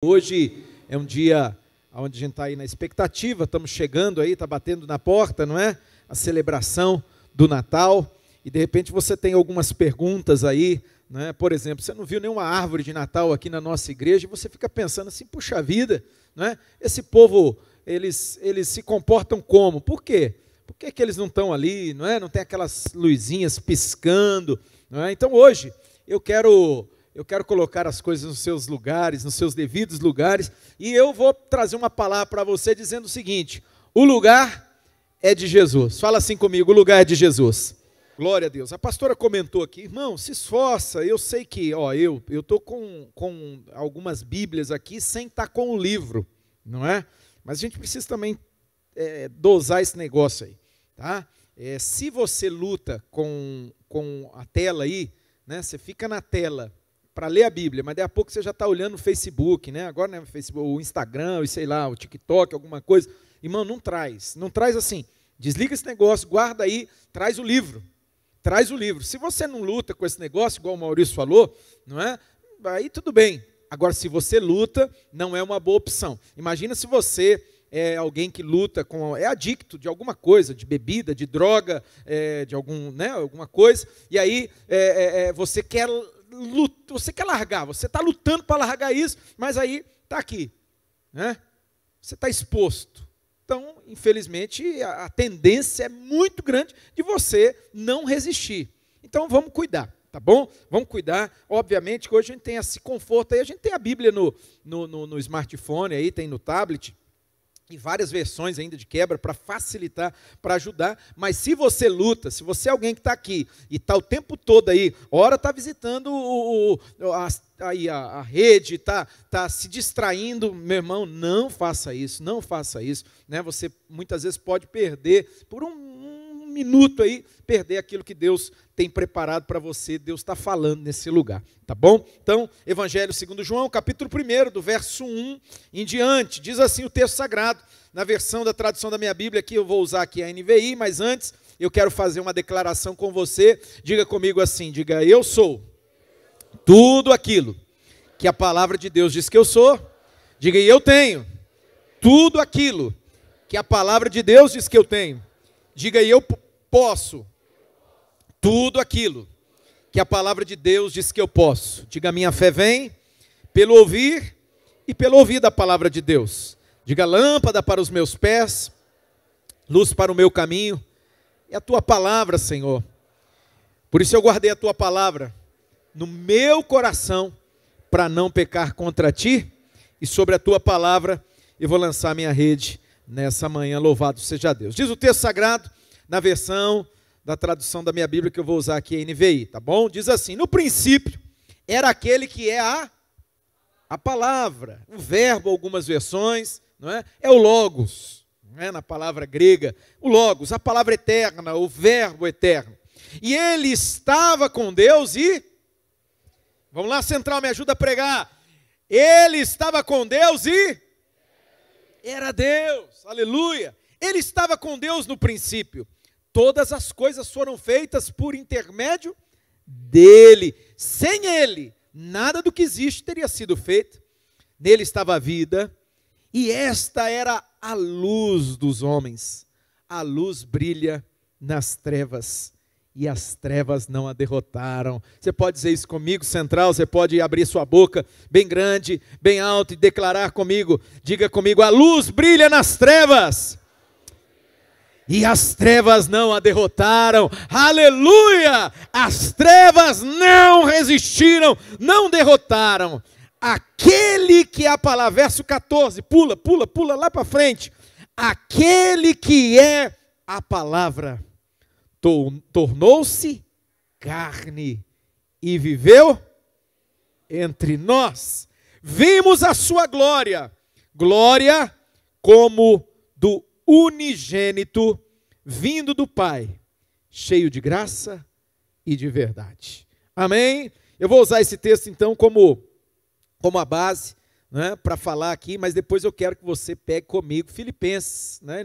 Hoje é um dia onde a gente está aí na expectativa, estamos chegando aí, está batendo na porta, não é? A celebração do Natal, e de repente você tem algumas perguntas aí, né? Por exemplo, você não viu nenhuma árvore de Natal aqui na nossa igreja, e você fica pensando assim, puxa vida, não é? Esse povo, eles se comportam como? Por quê? Por que eles não estão ali, não é? Não tem aquelas luzinhas piscando, não é? Então hoje eu quero colocar as coisas nos seus lugares, nos seus devidos lugares, e eu vou trazer uma palavra para você dizendo o seguinte: o lugar é de Jesus. Fala assim comigo: o lugar é de Jesus. Glória a Deus. A pastora comentou aqui, irmão, se esforça. Eu sei que, eu estou com algumas bíblias aqui sem estar com o livro, não é? Mas a gente precisa também dosar esse negócio aí, tá? Se você luta com a tela aí, né? Você fica na tela para ler a Bíblia, mas daqui a pouco você já está olhando o Facebook, né? Agora, né, o Facebook, o Instagram, sei lá, o TikTok, alguma coisa. Irmão, não traz assim, desliga esse negócio, guarda aí, traz o livro. Se você não luta com esse negócio, igual o Maurício falou, não é? Aí tudo bem. Agora, se você luta, não é uma boa opção. Imagina se você é alguém que luta é adicto de alguma coisa, de bebida, de droga, de alguma coisa, e aí você quer largar, você está lutando para largar isso, mas aí está aqui, né? Você está exposto. Então, infelizmente, a tendência é muito grande de você não resistir. Então, vamos cuidar, tá bom? Vamos cuidar. Obviamente que hoje a gente tem esse conforto aí, a gente tem a Bíblia no smartphone, aí, tem no tablet, e várias versões ainda de quebra para facilitar, para ajudar. Mas se você luta, se você é alguém que está aqui e está o tempo todo aí, ora está visitando a rede, está se distraindo, meu irmão, não faça isso, né? Você muitas vezes pode perder, por um minuto aí, perder aquilo que Deus tem preparado para você, Deus está falando nesse lugar, tá bom? Então, Evangelho segundo João, capítulo 1, do verso 1 em diante, diz assim o texto sagrado, na versão da tradução da minha Bíblia, aqui eu vou usar aqui a NVI, mas antes eu quero fazer uma declaração com você, diga comigo assim, diga: eu sou tudo aquilo que a palavra de Deus diz que eu sou, diga: e eu tenho tudo aquilo que a palavra de Deus diz que eu tenho, diga: e eu posso tudo aquilo que a palavra de Deus diz que eu posso. Diga: minha fé vem pelo ouvir e pelo ouvir da palavra de Deus. Diga: lâmpada para os meus pés, luz para o meu caminho, é a tua palavra, Senhor. Por isso eu guardei a tua palavra no meu coração, para não pecar contra ti, e sobre a tua palavra eu vou lançar minha rede nessa manhã. Louvado seja Deus. Diz o texto sagrado, na versão da tradução da minha Bíblia, que eu vou usar aqui a NVI, tá bom? Diz assim: no princípio era aquele que é a palavra, o verbo, algumas versões, não é? É o logos, não é? Na palavra grega, o logos, a palavra eterna, o verbo eterno. E ele estava com Deus e... Vamos lá, Central, me ajuda a pregar. Ele estava com Deus e... Era Deus, aleluia. Ele estava com Deus no princípio. Todas as coisas foram feitas por intermédio dele. Sem ele, nada do que existe teria sido feito. Nele estava a vida, e esta era a luz dos homens. A luz brilha nas trevas, e as trevas não a derrotaram. Você pode dizer isso comigo, Central? Você pode abrir sua boca bem grande, bem alto, e declarar comigo. Diga comigo: a luz brilha nas trevas, e as trevas não a derrotaram. Aleluia! As trevas não resistiram, não derrotaram. Aquele que é a palavra, verso 14, pula lá para frente. Aquele que é a palavra tornou-se carne e viveu entre nós. Vimos a sua glória, glória como do unigênito, vindo do Pai, cheio de graça e de verdade. Amém? Eu vou usar esse texto então como a base, né, para falar aqui, mas depois eu quero que você pegue comigo Filipenses, né?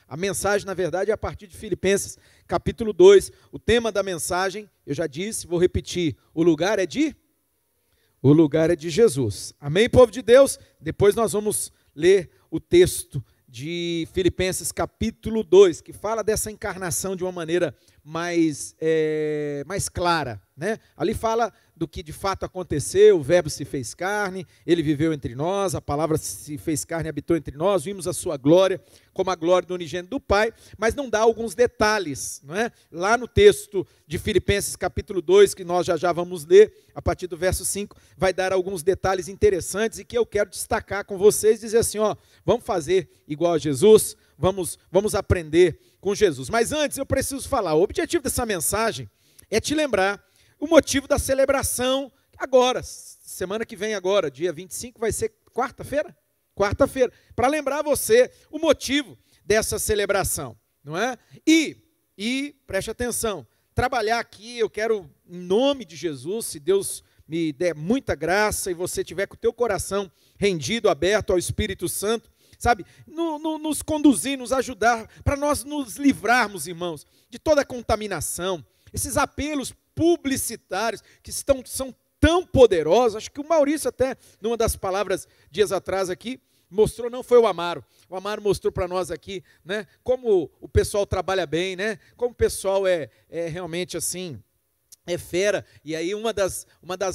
A mensagem, na verdade, é a partir de Filipenses, capítulo 2. O tema da mensagem, eu já disse, vou repetir: o lugar é de O lugar é de Jesus. Amém, povo de Deus? Depois nós vamos ler o texto de Filipenses capítulo 2, que fala dessa encarnação de uma maneira mais clara, né? Ali fala do que de fato aconteceu, o verbo se fez carne, ele viveu entre nós, a palavra se fez carne e habitou entre nós, vimos a sua glória, como a glória do unigênito do Pai, mas não dá alguns detalhes, não é? Lá no texto de Filipenses capítulo 2, que nós já vamos ler, a partir do verso 5, vai dar alguns detalhes interessantes e que eu quero destacar com vocês, dizer assim, ó, vamos fazer igual a Jesus, vamos aprender com Jesus. Mas antes eu preciso falar, o objetivo dessa mensagem é te lembrar o motivo da celebração agora, semana que vem agora, dia 25, vai ser quarta-feira? Quarta-feira, para lembrar você o motivo dessa celebração, não é? E preste atenção, trabalhar aqui, eu quero, em nome de Jesus, se Deus me der muita graça e você tiver com o teu coração rendido, aberto ao Espírito Santo, sabe, nos conduzir, nos ajudar, para nós nos livrarmos, irmãos, de toda a contaminação, esses apelos publicitários que são tão poderosos. Acho que o Maurício até, numa das palavras dias atrás aqui, mostrou, não foi o Amaro mostrou para nós aqui, né, como o pessoal trabalha bem, né, como o pessoal é realmente assim, é fera, e aí uma das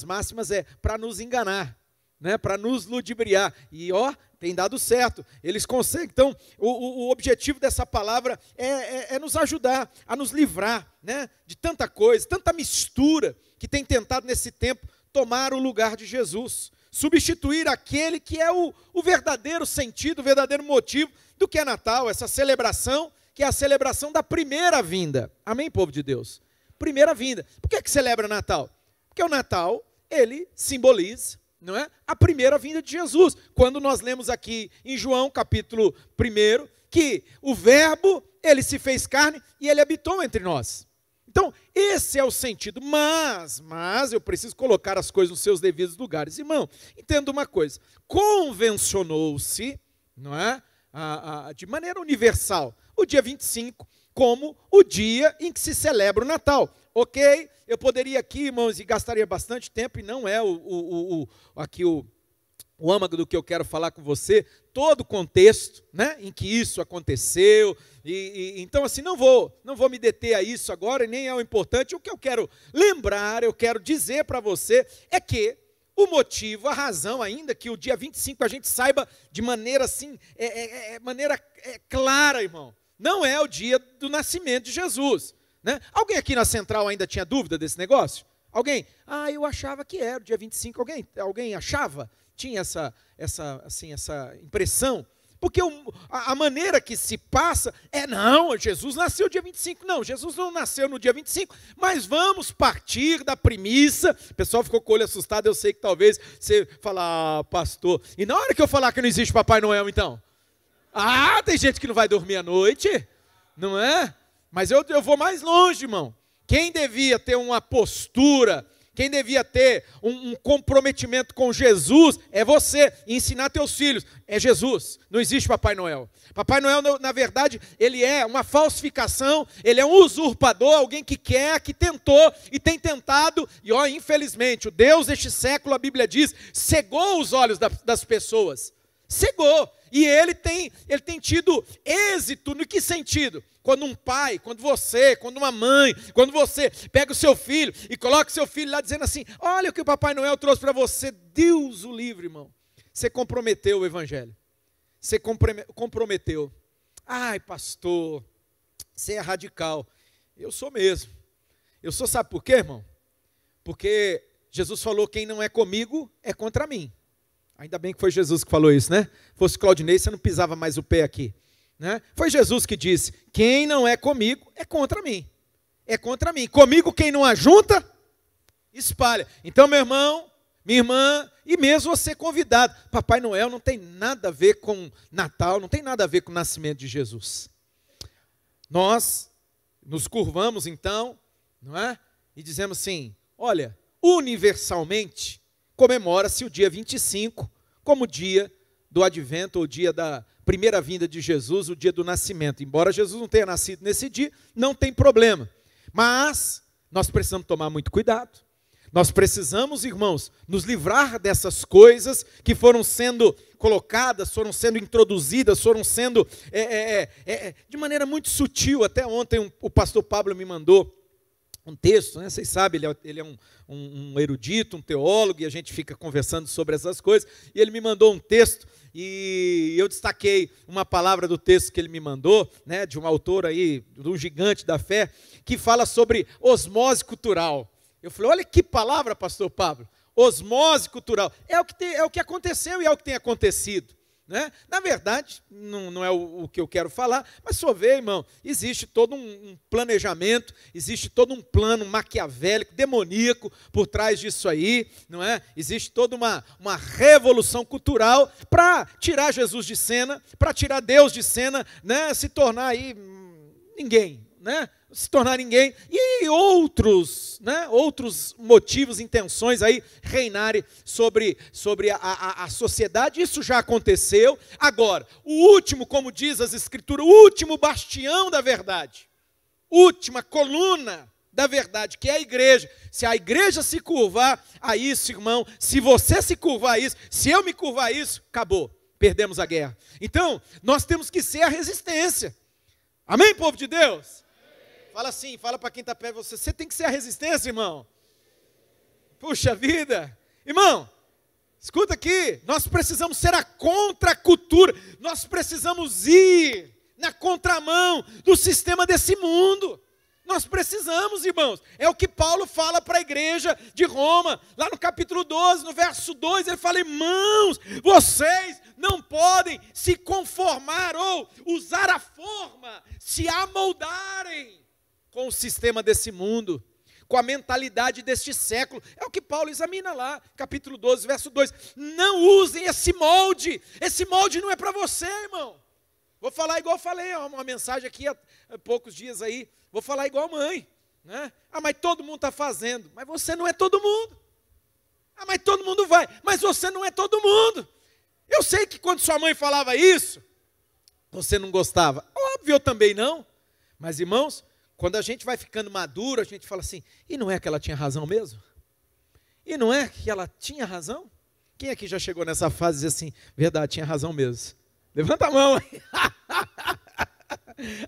máximas é para nos enganar, né, para nos ludibriar, e ó, tem dado certo, eles conseguem. Então, o objetivo dessa palavra é nos ajudar a nos livrar, né, de tanta coisa, tanta mistura que tem tentado nesse tempo tomar o lugar de Jesus, substituir aquele que é o verdadeiro sentido, o verdadeiro motivo do que é Natal, essa celebração, que é a celebração da primeira vinda. Amém, povo de Deus? Primeira vinda. Por que celebra Natal? Porque o Natal, ele simboliza, não é? A primeira vinda de Jesus. Quando nós lemos aqui em João, capítulo 1, que o verbo, ele se fez carne e ele habitou entre nós. Então, esse é o sentido, mas eu preciso colocar as coisas nos seus devidos lugares. Irmão, entenda uma coisa, convencionou-se, não é? De maneira universal, o dia 25 como o dia em que se celebra o Natal. Ok, eu poderia aqui, irmãos, e gastaria bastante tempo, e não é o âmago do que eu quero falar com você, todo o contexto, né, em que isso aconteceu, então assim, não vou me deter a isso agora, e nem é o importante. O que eu quero lembrar, eu quero dizer para você, é que o motivo, a razão, ainda que o dia 25 a gente saiba de maneira assim, clara, irmão, não é o dia do nascimento de Jesus, né? Alguém aqui na Central ainda tinha dúvida desse negócio? Alguém? Eu achava que era o dia 25, alguém achava? Tinha essa impressão? Porque a maneira que se passa não, Jesus nasceu dia 25. Não, Jesus não nasceu no dia 25, mas vamos partir da premissa. O pessoal ficou com o olho assustado, eu sei que talvez você fala, pastor, e na hora que eu falar que não existe Papai Noel, então? Tem gente que não vai dormir à noite, não é? Mas eu vou mais longe, irmão. Quem devia ter uma postura, quem devia ter um comprometimento com Jesus, é você, e ensinar teus filhos, é Jesus, não existe Papai Noel. Papai Noel, na verdade, ele é uma falsificação, ele é um usurpador, alguém que quer, que tentou, e tem tentado, e infelizmente, o Deus deste século, a Bíblia diz, cegou os olhos das pessoas, cegou, e ele tem tido êxito, no que sentido? Quando um pai, quando uma mãe, quando você pega o seu filho e coloca o seu filho lá dizendo assim, olha o que o Papai Noel trouxe para você, Deus o livre, irmão. Você comprometeu o evangelho. Você comprometeu. Pastor, você é radical. Eu sou mesmo. Eu sou, sabe por quê, irmão? Porque Jesus falou, quem não é comigo é contra mim. Ainda bem que foi Jesus que falou isso, né? Fosse Claudinei, você não pisava mais o pé aqui. Né? Foi Jesus que disse, quem não é comigo é contra mim. É contra mim. Comigo quem não ajunta, espalha. Então, meu irmão, minha irmã, e mesmo você convidado. Papai Noel não tem nada a ver com Natal, não tem nada a ver com o nascimento de Jesus. Nós nos curvamos então, não é? E dizemos assim, olha, universalmente comemora-se o dia 25 como o dia do advento, o dia da primeira vinda de Jesus, o dia do nascimento. Embora Jesus não tenha nascido nesse dia, não tem problema. Mas nós precisamos tomar muito cuidado. Nós precisamos, irmãos, nos livrar dessas coisas que foram sendo colocadas, foram sendo introduzidas, foram sendo de maneira muito sutil. Até ontem o pastor Pablo me mandou um texto, né? Vocês sabem, ele é um erudito, um teólogo, e a gente fica conversando sobre essas coisas, e ele me mandou um texto, e eu destaquei uma palavra do texto que ele me mandou, né, de um autor aí, de um gigante da fé, que fala sobre osmose cultural. Eu falei, olha que palavra, pastor Pablo, osmose cultural, é o que aconteceu e é o que tem acontecido. Né? Na verdade, não é o que eu quero falar, mas só vê, irmão, existe todo um planejamento, existe todo um plano maquiavélico, demoníaco por trás disso aí, não é? Existe toda uma revolução cultural para tirar Jesus de cena, para tirar Deus de cena, né? Se tornar aí ninguém, né? Se tornar ninguém, e outros motivos, intenções aí reinarem sobre a sociedade. Isso já aconteceu. Agora, o último, como diz as Escrituras, o último bastião da verdade, última coluna da verdade, que é a igreja. Se a igreja se curvar a isso, irmão, se você se curvar a isso, se eu me curvar a isso, acabou, perdemos a guerra. Então, nós temos que ser a resistência. Amém, povo de Deus? Fala assim, fala para quem está perto de você, você tem que ser a resistência, irmão. Puxa vida. Irmão, escuta aqui, nós precisamos ser a contracultura, nós precisamos ir na contramão do sistema desse mundo. Nós precisamos, irmãos. É o que Paulo fala para a igreja de Roma, lá no capítulo 12, no verso 2, ele fala, irmãos, vocês não podem se conformar ou usar a forma, se amoldarem com o sistema desse mundo, com a mentalidade deste século. É o que Paulo examina lá, capítulo 12, verso 2. Não usem esse molde não é para você, irmão. Vou falar igual eu falei, uma mensagem aqui há poucos dias aí, vou falar igual mãe, né? Ah, mas todo mundo está fazendo, mas você não é todo mundo. Ah, mas todo mundo vai, mas você não é todo mundo. Eu sei que quando sua mãe falava isso, você não gostava. Óbvio, eu também não. Mas, irmãos, quando a gente vai ficando maduro, a gente fala assim, e não é que ela tinha razão mesmo? E não é que ela tinha razão? Quem aqui já chegou nessa fase e diz assim, verdade, tinha razão mesmo? Levanta a mão aí.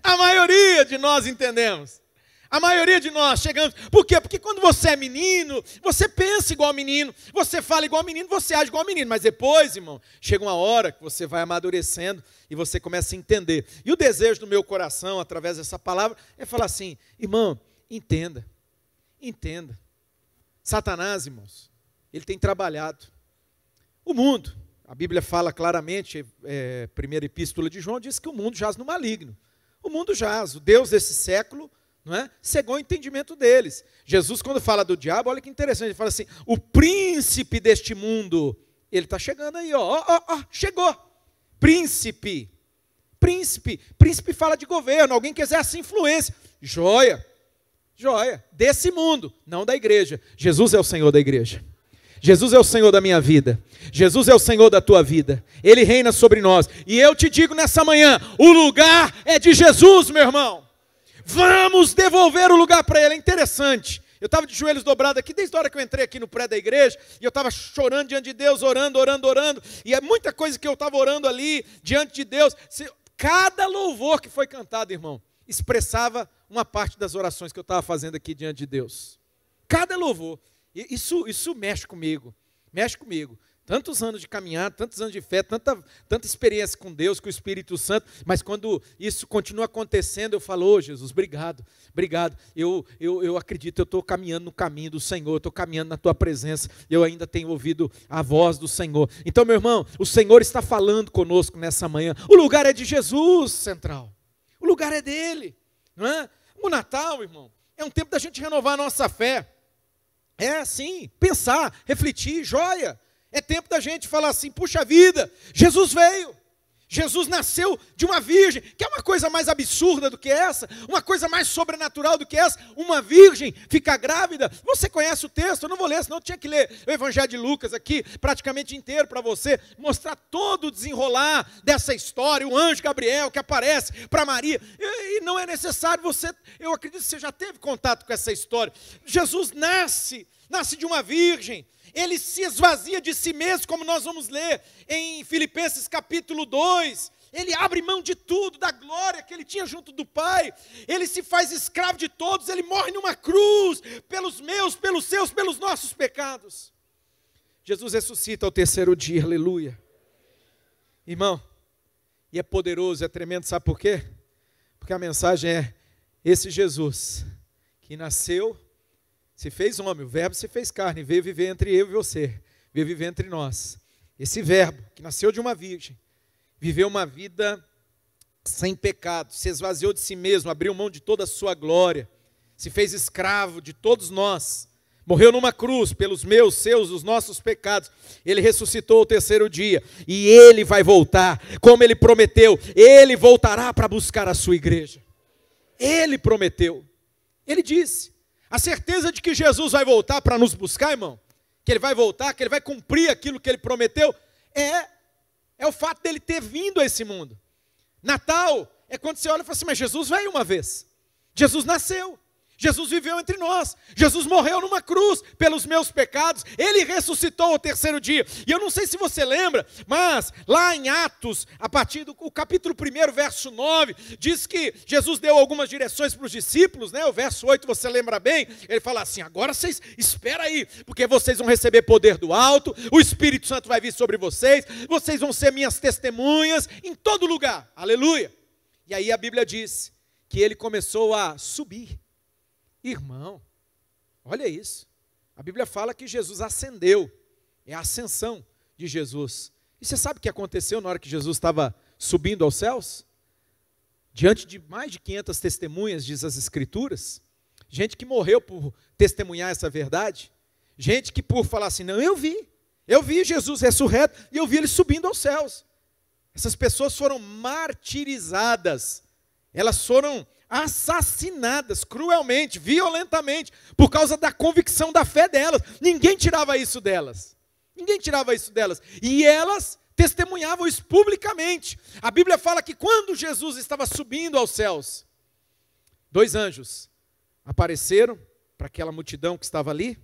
A maioria de nós entendemos. A maioria de nós chegamos. Por quê? Porque quando você é menino, você pensa igual menino, você fala igual menino, você age igual menino. Mas depois, irmão, chega uma hora que você vai amadurecendo e você começa a entender. E o desejo do meu coração, através dessa palavra, é falar assim, irmão, entenda. Satanás, irmãos, ele tem trabalhado. O mundo, a Bíblia fala claramente, primeira epístola de João, diz que o mundo jaz no maligno. O mundo jaz, o Deus desse século, não é? Cegou o entendimento deles. Jesus, quando fala do diabo, olha que interessante, ele fala assim, o príncipe deste mundo, ele está chegando aí, chegou. Príncipe fala de governo, alguém que exerce influência, joia, desse mundo, não da igreja. Jesus é o Senhor da igreja. Jesus é o Senhor da minha vida, Jesus é o Senhor da tua vida, Ele reina sobre nós, e eu te digo nessa manhã, o lugar é de Jesus, meu irmão, vamos devolver o lugar para Ele. É interessante, eu estava de joelhos dobrados aqui, desde a hora que eu entrei aqui no prédio da igreja, e eu estava chorando diante de Deus, orando, e é muita coisa que eu estava orando ali, diante de Deus, cada louvor que foi cantado, irmão, expressava uma parte das orações que eu estava fazendo aqui diante de Deus, cada louvor. Isso mexe comigo, tantos anos de caminhada, tantos anos de fé, tanta experiência com Deus, com o Espírito Santo, mas quando isso continua acontecendo, eu falo, Jesus, obrigado, eu acredito, eu estou caminhando no caminho do Senhor, eu estou caminhando na tua presença, eu ainda tenho ouvido a voz do Senhor. Então, meu irmão, o Senhor está falando conosco nessa manhã, o lugar é de Jesus, central, o lugar é dele, não é? O Natal, irmão, é um tempo da gente renovar a nossa fé. É assim, pensar, refletir, joia. É tempo da gente falar assim, puxa vida, Jesus veio. Jesus nasceu de uma virgem. Quer uma coisa mais absurda do que essa? Uma coisa mais sobrenatural do que essa? Uma virgem ficar grávida? Você conhece o texto? Eu não vou ler, senão eu tinha que ler o Evangelho de Lucas aqui, praticamente inteiro para você, mostrar todo o desenrolar dessa história, o anjo Gabriel que aparece para Maria. E não é necessário eu acredito que você já teve contato com essa história. Jesus nasce de uma virgem. Ele se esvazia de si mesmo, como nós vamos ler em Filipenses capítulo 2. Ele abre mão de tudo, da glória que ele tinha junto do Pai. Ele se faz escravo de todos, ele morre numa cruz, pelos meus, pelos seus, pelos nossos pecados. Jesus ressuscita ao terceiro dia, aleluia. Irmão, e é poderoso, é tremendo, sabe por quê? Porque a mensagem é, esse Jesus que nasceu, se fez homem, o verbo se fez carne, veio viver entre eu e você, veio viver entre nós. Esse verbo, que nasceu de uma virgem, viveu uma vida sem pecado, se esvaziou de si mesmo, abriu mão de toda a sua glória, se fez escravo de todos nós, morreu numa cruz pelos meus, seus, os nossos pecados. Ele ressuscitou ao terceiro dia, e ele vai voltar, como ele prometeu, ele voltará para buscar a sua igreja. Ele prometeu, ele disse. A certeza de que Jesus vai voltar para nos buscar, irmão, que ele vai voltar, que ele vai cumprir aquilo que ele prometeu, é o fato dele ter vindo a esse mundo. Natal é quando você olha e fala assim, mas Jesus veio uma vez, Jesus nasceu, Jesus viveu entre nós, Jesus morreu numa cruz pelos meus pecados, ele ressuscitou ao terceiro dia. E eu não sei se você lembra, mas lá em Atos, a partir do capítulo 1, verso 9, diz que Jesus deu algumas direções para os discípulos, né? O verso 8 você lembra bem, ele fala assim, agora vocês, espera aí, porque vocês vão receber poder do alto, o Espírito Santo vai vir sobre vocês vão ser minhas testemunhas em todo lugar, aleluia. E aí a Bíblia diz que ele começou a subir. Irmão, olha isso, a Bíblia fala que Jesus ascendeu, é a ascensão de Jesus. E você sabe o que aconteceu na hora que Jesus estava subindo aos céus? Diante de mais de 500 testemunhas, diz as Escrituras, gente que morreu por testemunhar essa verdade, gente que por falar assim, não, eu vi Jesus ressurreto e eu vi ele subindo aos céus. Essas pessoas foram martirizadas, elas foram assassinadas cruelmente, violentamente, por causa da convicção da fé delas. Ninguém tirava isso delas. E elas testemunhavam isso publicamente. A Bíblia fala que quando Jesus estava subindo aos céus, 2 anjos apareceram para aquela multidão que estava ali,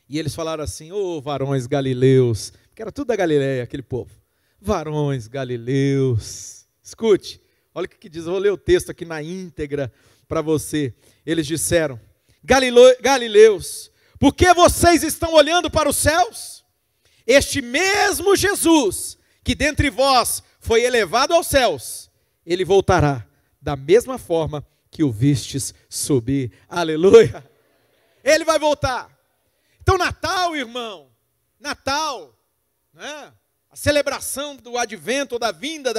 e eles falaram assim, varões galileus, que era tudo da Galileia, aquele povo. Varões galileus, escute. Olha o que diz, eu vou ler o texto aqui na íntegra para você. Eles disseram, Galileus, por que vocês estão olhando para os céus? Este mesmo Jesus, que dentre vós foi elevado aos céus, ele voltará da mesma forma que o vistes subir. Aleluia! Ele vai voltar. Então Natal, irmão, Natal, né? A celebração do advento, ou da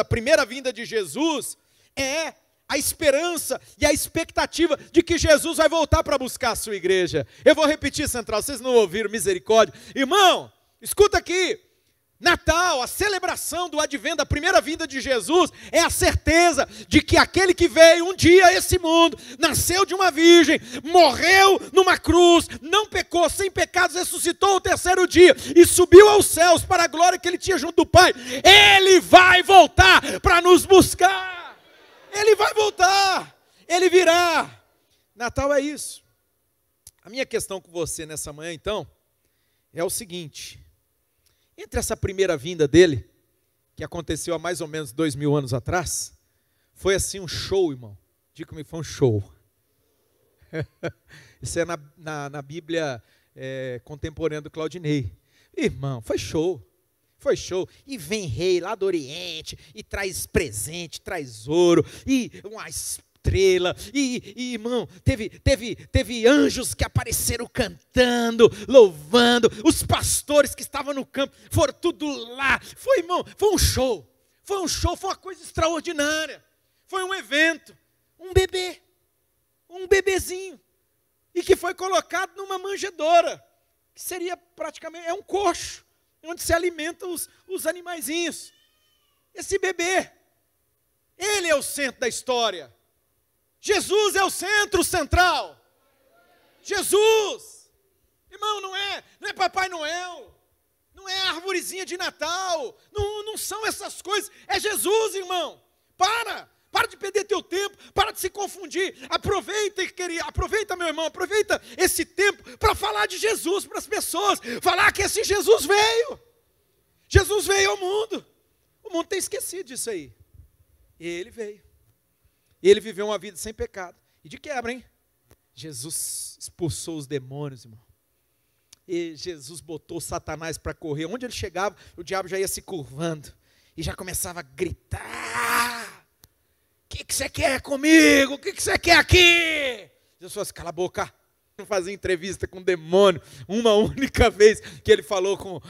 primeira vinda de Jesus, é a esperança e a expectativa de que Jesus vai voltar para buscar a sua igreja. Eu vou repetir, Central, vocês não ouviram, misericórdia. Irmão, escuta aqui. Natal, a celebração do advento, da primeira vinda de Jesus, é a certeza de que aquele que veio um dia a esse mundo, nasceu de uma virgem, morreu numa cruz, não pecou, sem pecados, ressuscitou ao terceiro dia e subiu aos céus para a glória que ele tinha junto do Pai. Ele vai voltar para nos buscar. Ele vai voltar. Ele virá. Natal é isso. A minha questão com você nessa manhã, então, é o seguinte. Entre essa primeira vinda dele, que aconteceu há mais ou menos 2000 anos atrás, foi assim um show, irmão. Diga comigo, foi um show. Isso é na Bíblia contemporânea do Claudinei. Irmão, foi show. Foi show. E vem rei lá do Oriente, e traz presente, traz ouro, e uma estrela, e irmão, teve anjos que apareceram cantando, louvando, os pastores que estavam no campo, foram tudo lá, irmão, foi um show, foi uma coisa extraordinária, foi um evento, um bebezinho, e que foi colocado numa manjedoura, que seria praticamente, um coxo, onde se alimentam os animaizinhos. esse bebê. Ele é o centro da história. Jesus é o centro central. Jesus. Irmão, não é Papai Noel. Não é arvorezinha de Natal. Não são essas coisas. É Jesus, irmão. Para de perder teu tempo, para de se confundir. Aproveita, meu irmão, aproveita esse tempo para falar de Jesus para as pessoas. Falar que esse Jesus veio. Jesus veio ao mundo. O mundo tem esquecido disso aí. Ele veio. Ele viveu uma vida sem pecado. E de quebra, hein? Jesus expulsou os demônios, irmão. E Jesus botou Satanás para correr. Onde ele chegava, o diabo já ia se curvando. E já começava a gritar. O que você quer comigo? O que você quer aqui? Jesus falou assim, cala a boca. Não fazia entrevista com o demônio. Uma única vez que ele falou com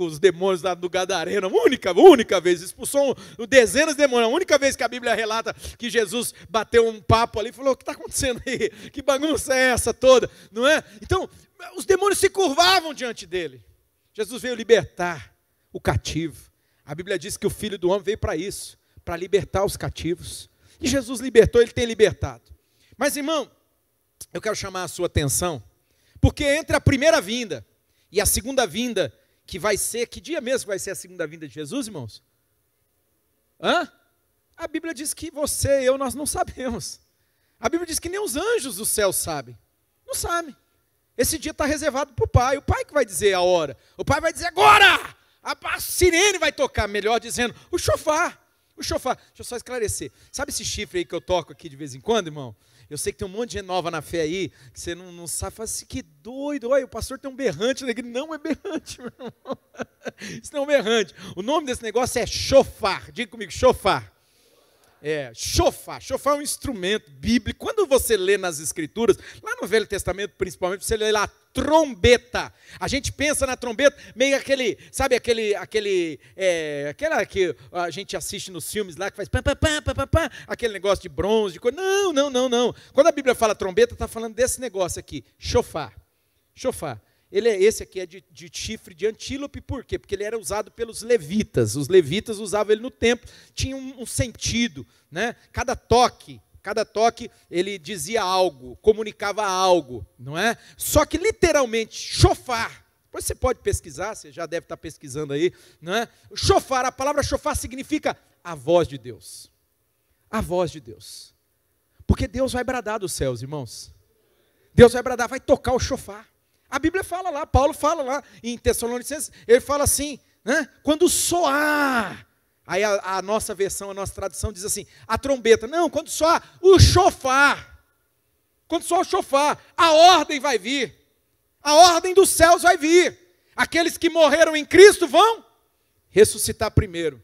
os demônios lá do Gadareno. Única vez. Expulsou dezenas de demônios. A única vez que a Bíblia relata que Jesus bateu um papo ali. Falou, o que está acontecendo aí? Que bagunça é essa toda? Não é? Então, os demônios se curvavam diante dele. Jesus veio libertar o cativo. A Bíblia diz que o Filho do Homem veio para isso. Para libertar os cativos. E Jesus libertou, ele tem libertado. Mas, irmão, eu quero chamar a sua atenção, porque entre a primeira vinda e a segunda vinda, que vai ser, que dia mesmo vai ser a segunda vinda de Jesus, irmãos? A Bíblia diz que você e eu, nós não sabemos. A Bíblia diz que nem os anjos do céu sabem. Não sabem. Esse dia está reservado para o Pai. O Pai que vai dizer a hora. O Pai vai dizer agora. A sirene vai tocar, melhor dizendo, o chofar. O chofar, deixa eu só esclarecer. Sabe esse chifre aí que eu toco aqui de vez em quando, irmão? Eu sei que tem um monte de gente nova na fé aí, que você não sabe, fala assim, que doido, olha, o pastor tem um berrante, não é berrante, meu irmão. Isso não é um berrante. O nome desse negócio é chofar, diga comigo, chofar. Chofar é um instrumento bíblico. Quando você lê nas escrituras, lá no Velho Testamento principalmente, você lê lá trombeta. A gente pensa na trombeta, meio aquela que a gente assiste nos filmes lá, que faz pam, pam, pam, pam, pam, pam, aquele negócio de bronze, de coisa. Não. Quando a Bíblia fala trombeta, está falando desse negócio aqui, chofar. Esse aqui é de chifre de antílope, por quê? Porque ele era usado pelos levitas. Os levitas usavam ele no templo, tinha um sentido, né? Cada toque ele dizia algo, comunicava algo, não é? Só que literalmente, chofar, depois você pode pesquisar, você já deve estar pesquisando aí, não é? Chofar, a palavra chofar significa a voz de Deus. A voz de Deus. Porque Deus vai bradar dos céus, irmãos. Deus vai bradar, vai tocar o chofar. A Bíblia fala lá, Paulo fala lá em Tessalonicenses, ele fala assim, né? Quando soar, aí a nossa versão, a nossa tradução diz assim, a trombeta, não, quando soar o chofar, a ordem vai vir, a ordem dos céus vai vir, aqueles que morreram em Cristo vão ressuscitar primeiro,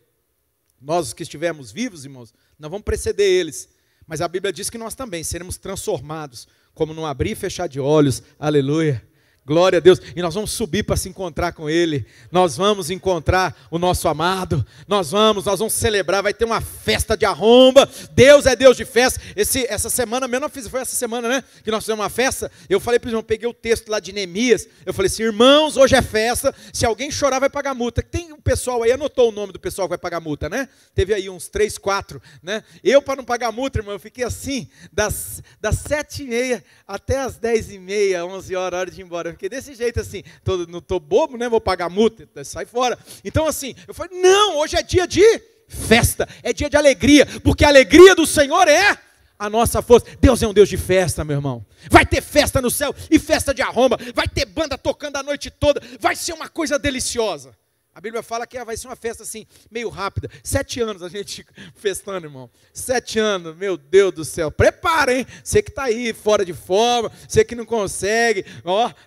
nós que estivermos vivos, irmãos, nós vamos preceder eles, mas a Bíblia diz que nós também seremos transformados, como num abrir e fechar de olhos, aleluia. Glória a Deus, e nós vamos subir para se encontrar com Ele, nós vamos encontrar o nosso amado, nós vamos celebrar, vai ter uma festa de arromba, Deus é Deus de festa. Essa semana mesmo, foi essa semana, né, que nós fizemos uma festa, eu falei para os irmãos, peguei o texto lá de Neemias, eu falei assim, irmãos, hoje é festa, se alguém chorar vai pagar multa. Tem um pessoal aí, anotou o nome do pessoal que vai pagar multa, né, teve aí uns 3, 4, né, eu para não pagar multa, irmão, eu fiquei assim, das 7h30 até as 10h30, 11 horas, hora de ir embora. Eu fiquei desse jeito assim, não estou bobo, né? Vou pagar multa, sai fora. Então assim, eu falei, não, hoje é dia de festa, é dia de alegria, porque a alegria do Senhor é a nossa força. Deus é um Deus de festa, meu irmão. Vai ter festa no céu e festa de arromba, vai ter banda tocando a noite toda, vai ser uma coisa deliciosa. A Bíblia fala que vai ser uma festa assim, meio rápida. 7 anos a gente festando, irmão. 7 anos, meu Deus do céu. Prepara, hein? Você que está aí, fora de forma, você que não consegue,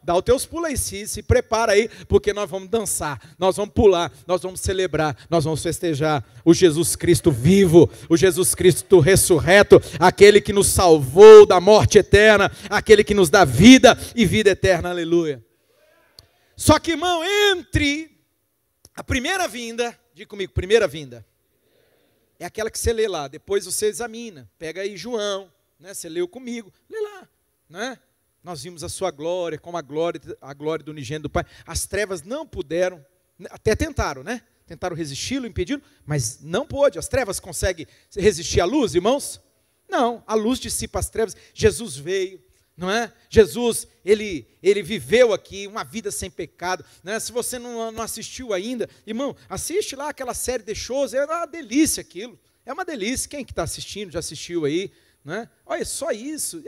dá os teus pulos aí, se prepara aí, porque nós vamos dançar, nós vamos pular, nós vamos celebrar, nós vamos festejar o Jesus Cristo vivo, o Jesus Cristo ressurreto, aquele que nos salvou da morte eterna, aquele que nos dá vida e vida eterna, aleluia. Só que, irmão, entre a primeira vinda, diga comigo, primeira vinda, é aquela que você lê lá, depois você examina, pega aí João, né, você leu comigo, lê lá, né? Nós vimos a sua glória, como a glória do unigênito do Pai, as trevas não puderam, até tentaram, né? tentaram resisti-lo, impedi-lo, mas não pôde. As trevas conseguem resistir à luz, irmãos? Não, a luz dissipa as trevas. Jesus veio, não é? Jesus, ele viveu aqui uma vida sem pecado, né? Se você não assistiu ainda, irmão, assiste lá aquela série The Chosen, é uma delícia aquilo, é uma delícia. Quem que está assistindo, já assistiu aí, né? Olha, só isso,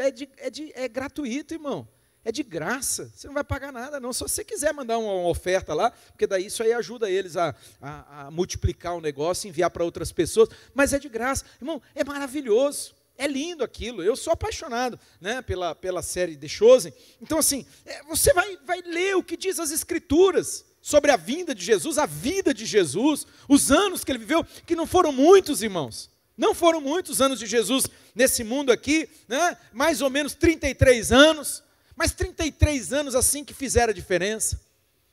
é gratuito, irmão, é de graça, você não vai pagar nada não, se você quiser mandar uma oferta lá, porque daí isso aí ajuda eles a multiplicar o negócio, enviar para outras pessoas, mas é de graça, irmão, é maravilhoso. É lindo aquilo, eu sou apaixonado, né, pela série The Chosen. Então assim, você vai ler o que diz as Escrituras sobre a vinda de Jesus, a vida de Jesus, os anos que ele viveu, que não foram muitos, irmãos. Não foram muitos anos de Jesus nesse mundo aqui, né, mais ou menos 33 anos, mas 33 anos assim que fizeram a diferença,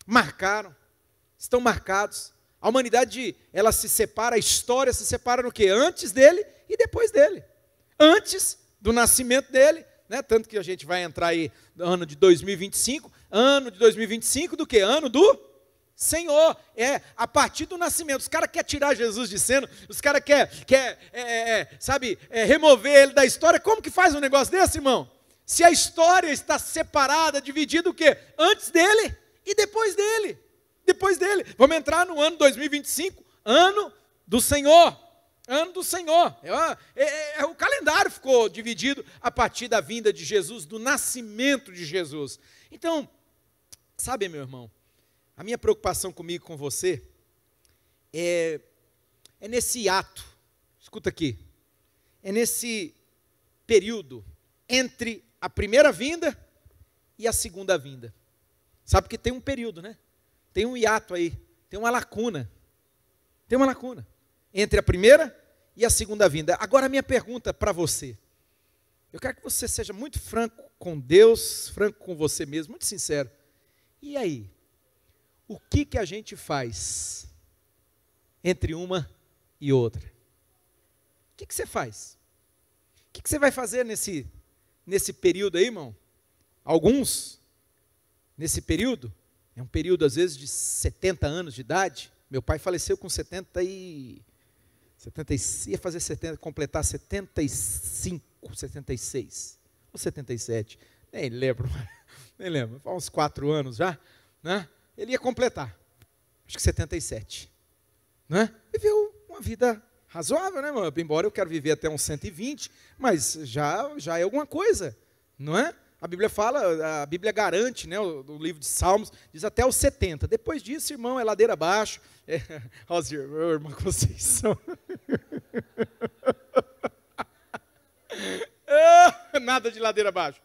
marcaram, estão marcados. A humanidade, ela se separa, a história se separa no quê? Antes dele e depois dele. Antes do nascimento dele, né? Tanto que a gente vai entrar aí no ano de 2025, ano de 2025 do que? Ano do Senhor, a partir do nascimento. Os caras querem tirar Jesus de cena, os caras querem remover ele da história. Como que faz um negócio desse, irmão? Se a história está separada, dividida o quê? Antes dele e depois dele. Depois dele. Vamos entrar no ano 2025, ano do Senhor. Ano do Senhor. O calendário ficou dividido a partir da vinda de Jesus, do nascimento de Jesus. Então, sabe, meu irmão, a minha preocupação comigo e com você é nesse ato, escuta aqui, é nesse período entre a primeira vinda e a segunda vinda. Sabe que tem um período, né? Tem um hiato aí, tem uma lacuna. Tem uma lacuna entre a primeira e a segunda vinda. Agora a minha pergunta para você. Eu quero que você seja muito franco com Deus, franco com você mesmo, muito sincero. E aí? O que a gente faz entre uma e outra? O que você faz? O que você vai fazer nesse período aí, irmão? Alguns, nesse período, é um período às vezes de 70 anos de idade. Meu pai faleceu com ia fazer 70, completar 75, 76, ou 77, nem lembro, há uns 4 anos já, né? Ele ia completar, acho que 77, né? Viveu uma vida razoável, né, mano? Embora eu quero viver até uns 120, mas já é alguma coisa, não é? A Bíblia fala, a Bíblia garante, né, o livro de Salmos, diz até os 70. Depois disso, irmão, é ladeira abaixo. Rosier, meu irmão Conceição. Nada de ladeira abaixo.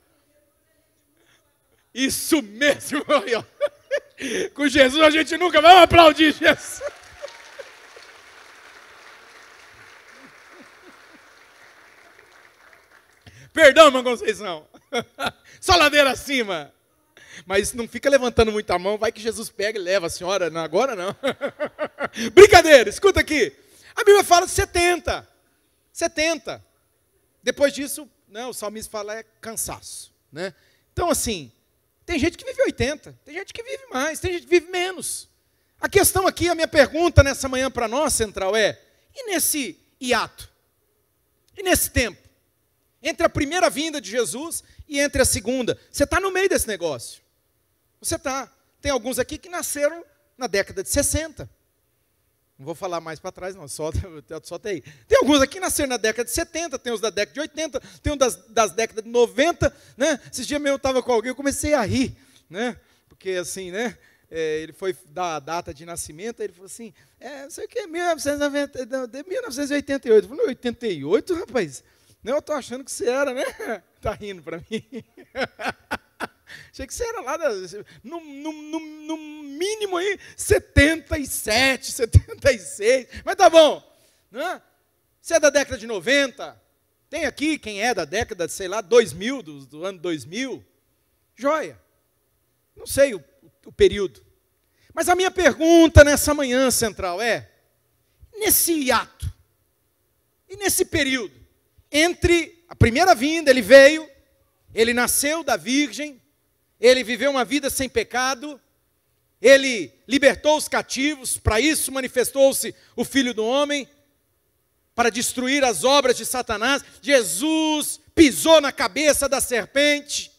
Isso mesmo, irmão. Com Jesus a gente nunca vai aplaudir Jesus. Perdão, irmão Conceição. Só ladeira acima. Mas não fica levantando muito a mão, vai que Jesus pega e leva a senhora. Não, agora não. Brincadeira, escuta aqui. A Bíblia fala de 70. 70. Depois disso, né, o salmista fala é cansaço, né? Então assim, tem gente que vive 80, tem gente que vive mais, tem gente que vive menos. A questão aqui, a minha pergunta nessa manhã para nós, Central, e nesse hiato? E nesse tempo? Entre a primeira vinda de Jesus e entre a segunda. Você está no meio desse negócio. Você está. Tem alguns aqui que nasceram na década de 60. Não vou falar mais para trás, não, só até aí. Tem alguns aqui que nasceram na década de 70, tem os da década de 80, tem um das décadas de 90. Né? Esses dias mesmo eu estava com alguém, eu comecei a rir. Né? Porque assim, né? Ele foi dar a data de nascimento, ele falou assim, não sei o que, 1988. Eu falei, 88, rapaz? Não, eu estou achando que você era, né? Está rindo para mim. Achei que você era lá, no mínimo aí, 77, 76. Mas tá bom. Né? Você é da década de 90. Tem aqui quem é da década, sei lá, 2000, do ano 2000. Joia. Não sei o período. Mas a minha pergunta nessa manhã, Central, nesse hiato, e nesse período, entre a primeira vinda, ele veio, ele nasceu da virgem, ele viveu uma vida sem pecado, Ele libertou os cativos, para isso manifestou-se o Filho do Homem, para destruir as obras de Satanás. Jesus pisou na cabeça da serpente.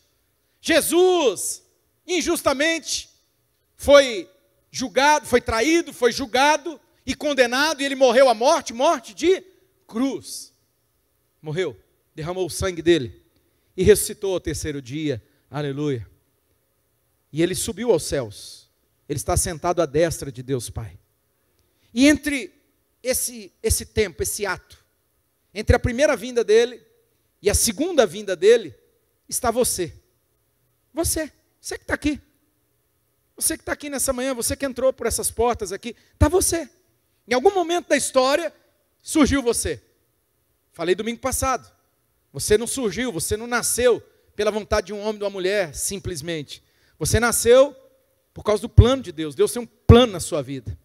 Jesus, injustamente, foi julgado, foi traído, foi julgado e condenado, e ele morreu à morte, morte de cruz. Morreu, derramou o sangue dele e ressuscitou ao terceiro dia. Aleluia. E ele subiu aos céus. Ele está sentado à destra de Deus Pai. E entre esse tempo, esse ato, entre a primeira vinda dele e a segunda vinda dele, está você. Você que está aqui. Você que está aqui nessa manhã, você que entrou por essas portas aqui, está você. Em algum momento da história, surgiu você. Falei domingo passado. Você não surgiu, você não nasceu pela vontade de um homem ou de uma mulher, simplesmente. Você nasceu por causa do plano de Deus. Deus tem um plano na sua vida.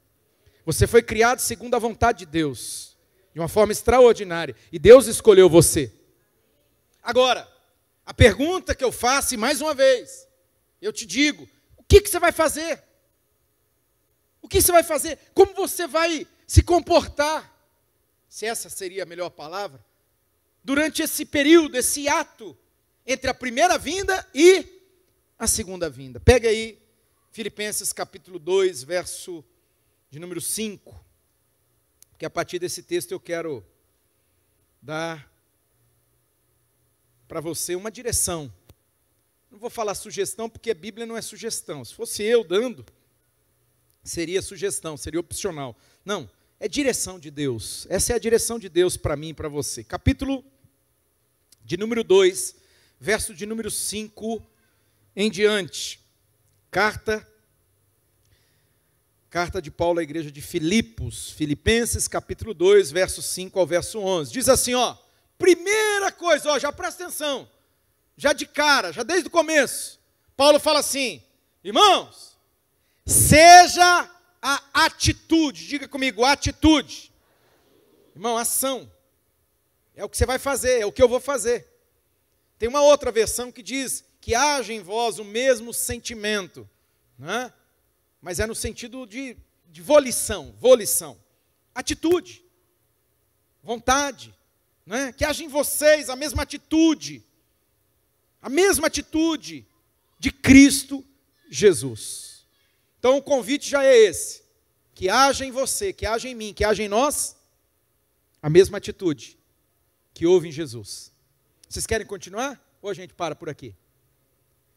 Você foi criado segundo a vontade de Deus, de uma forma extraordinária. E Deus escolheu você. Agora, a pergunta que eu faço, e mais uma vez, eu te digo, o que você vai fazer? O que você vai fazer? Como você vai se comportar? Se essa seria a melhor palavra. Durante esse período, esse ato, entre a primeira vinda e a segunda vinda. Pega aí, Filipenses capítulo 2, verso de número 5. Porque a partir desse texto eu quero dar para você uma direção. Não vou falar sugestão, porque a Bíblia não é sugestão. Se fosse eu dando, seria sugestão, seria opcional. Não, é direção de Deus. Essa é a direção de Deus para mim e para você. Capítulo de número 2, verso de número 5 em diante. Carta de Paulo à igreja de Filipos, Filipenses capítulo 2, verso 5 ao verso 11. Diz assim, primeira coisa, já presta atenção, já de cara, já desde o começo. Paulo fala assim, irmãos, seja a atitude, diga comigo, atitude. Irmão, ação. É o que você vai fazer, é o que eu vou fazer. Tem uma outra versão que diz que haja em vós o mesmo sentimento, né? Mas é no sentido de volição, atitude, vontade, né? Que haja em vocês a mesma atitude de Cristo Jesus. Então o convite já é esse, que haja em você, que haja em mim, que haja em nós, a mesma atitude que houve em Jesus. Vocês querem continuar? Ou a gente para por aqui?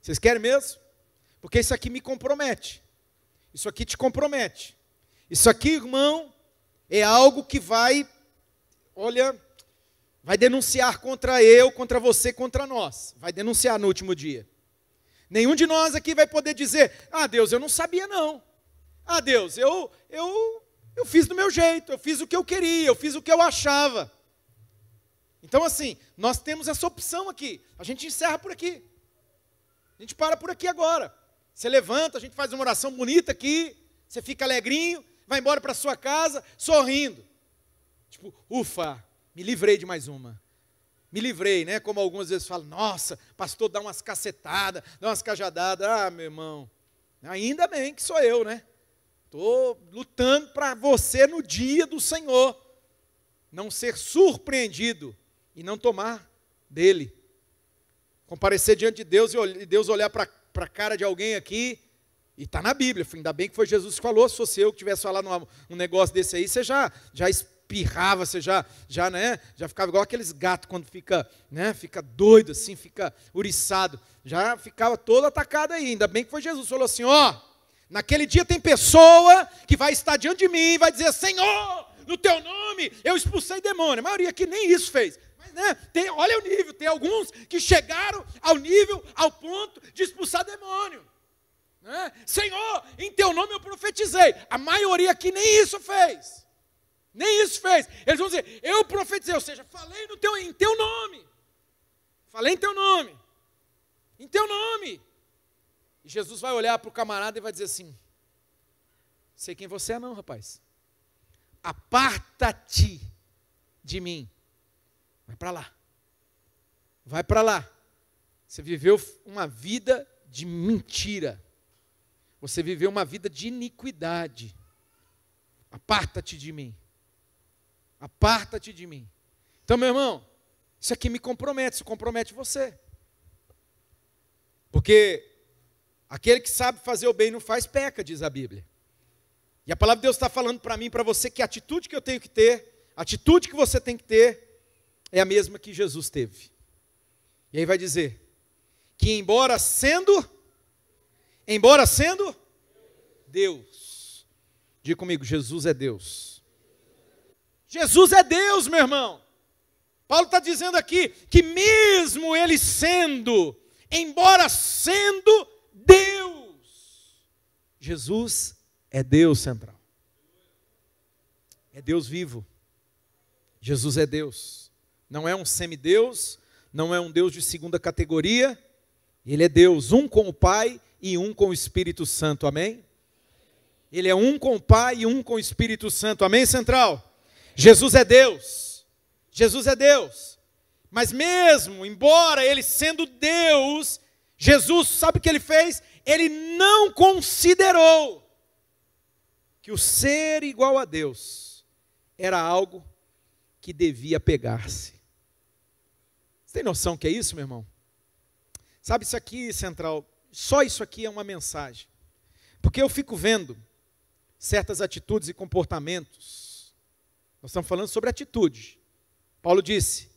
Vocês querem mesmo? Porque isso aqui me compromete. Isso aqui te compromete. Isso aqui, irmão, é algo que vai denunciar contra eu, contra você, contra nós. Vai denunciar no último dia. Nenhum de nós aqui vai poder dizer, Deus, eu não sabia não. Deus, eu fiz do meu jeito, eu fiz o que eu queria, eu fiz o que eu achava. Então assim, nós temos essa opção aqui. A gente encerra por aqui. A gente para por aqui agora. Você levanta, a gente faz uma oração bonita aqui, você fica alegrinho, vai embora para sua casa, sorrindo. Tipo, ufa, me livrei de mais uma. Me livrei, né? Como algumas vezes falam, nossa, pastor, dá umas cacetadas, dá umas cajadadas. Meu irmão, ainda bem que sou eu, né? Estou lutando para você no dia do Senhor não ser surpreendido e não tomar dele. Comparecer diante de Deus e Deus olhar para a cara de alguém aqui, e está na Bíblia, ainda bem que foi Jesus que falou. Se fosse eu que tivesse falado um negócio desse aí, você já espirrava, você já ficava igual aqueles gatos quando fica doido assim, fica uriçado, já ficava todo atacado aí. Ainda bem que foi Jesus que falou assim, naquele dia tem pessoa que vai estar diante de mim e vai dizer, Senhor, no teu nome eu expulsei demônio. A maioria aqui nem isso fez. Olha o nível, tem alguns que chegaram ao ponto de expulsar demônio. Né? Senhor, em teu nome eu profetizei. A maioria aqui nem isso fez. Nem isso fez. Eles vão dizer, eu profetizei, ou seja, falei em teu nome. Falei em teu nome. Em teu nome. E Jesus vai olhar para o camarada e vai dizer assim, sei quem você é não, rapaz. Aparta-te de mim. Vai para lá. Vai para lá. Você viveu uma vida de mentira. você viveu uma vida de iniquidade. Aparta-te de mim. Aparta-te de mim. Então, meu irmão, isso aqui me compromete, isso compromete você. Porque aquele que sabe fazer o bem não faz peca, diz a Bíblia. E a palavra de Deus está falando para mim e para você que a atitude que eu tenho que ter, a atitude que você tem que ter, é a mesma que Jesus teve. E aí vai dizer que embora sendo Deus, diga comigo, Jesus é Deus. Jesus é Deus, meu irmão. Paulo está dizendo aqui que mesmo ele embora sendo Deus, Jesus é Deus central. É Deus vivo. Jesus é Deus. Não é um semideus, não é um Deus de segunda categoria. Ele é Deus, um com o Pai e um com o Espírito Santo, amém? Ele é um com o Pai e um com o Espírito Santo, amém, central? Jesus é Deus, Jesus é Deus, mas mesmo, embora Ele sendo Deus, Jesus, sabe o que Ele fez? Ele não considerou que o ser igual a Deus era algo que devia pegar-se. Você tem noção que é isso, meu irmão? Sabe, isso aqui, central, só isso aqui é uma mensagem. Porque eu fico vendo certas atitudes e comportamentos. Nós estamos falando sobre atitude. Paulo disse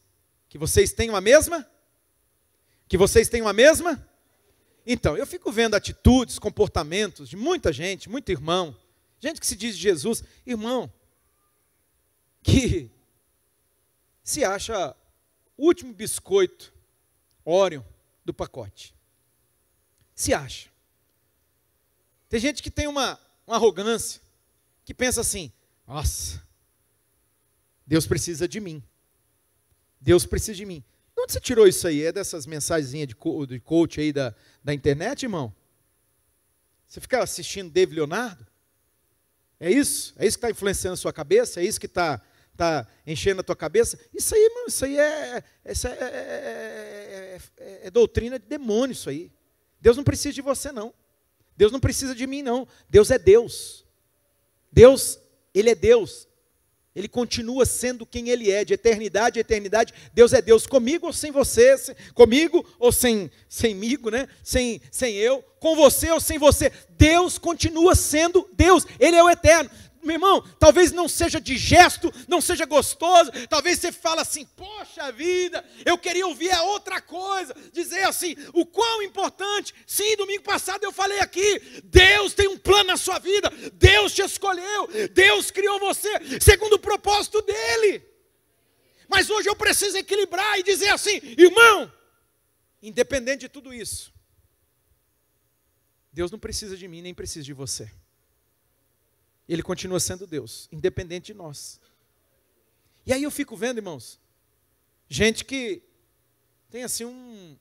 que vocês têm uma mesma? Que vocês têm uma mesma? Então, eu fico vendo atitudes, comportamentos de muita gente, muito irmão, gente que se diz de Jesus, irmão, que se acha o último biscoito Oreo do pacote. Se acha. Tem gente que tem uma arrogância, que pensa assim, nossa, Deus precisa de mim. Deus precisa de mim. De onde você tirou isso aí? É dessas mensagenzinhas de coach aí da internet, irmão? Você fica assistindo David Leonardo? É isso? É isso que está influenciando a sua cabeça? É isso que está enchendo a tua cabeça? Isso aí, irmão, isso aí é doutrina de demônio, isso aí. Deus não precisa de você, não. Deus não precisa de mim, não. Deus é Deus. Deus, Ele é Deus. Ele continua sendo quem Ele é, de eternidade a eternidade. Deus é Deus, comigo ou sem você, comigo ou semigo, né? Sem eu, com você ou sem você. Deus continua sendo Deus, Ele é o eterno. Meu irmão, talvez não seja de gesto, não seja gostoso, talvez você fala assim, poxa vida, eu queria ouvir a outra coisa, dizer assim, o quão importante, sim, domingo passado eu falei aqui, Deus tem um plano na sua vida, Deus te escolheu, Deus criou você, segundo o propósito dEle, mas hoje eu preciso equilibrar e dizer assim, irmão, independente de tudo isso, Deus não precisa de mim, nem precisa de você. Ele continua sendo Deus, independente de nós. E aí eu fico vendo, irmãos, gente que tem assim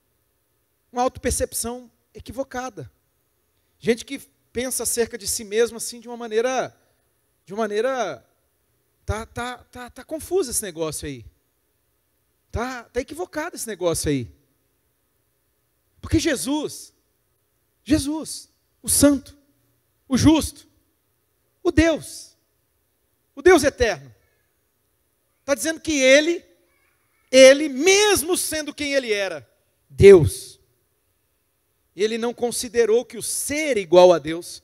uma autopercepção equivocada. Gente que pensa acerca de si mesmo assim de uma maneira tá confuso esse negócio aí. Tá equivocado esse negócio aí. Porque Jesus, o santo, o justo, o Deus eterno, está dizendo que ele, mesmo sendo quem ele era, Deus, ele não considerou que o ser igual a Deus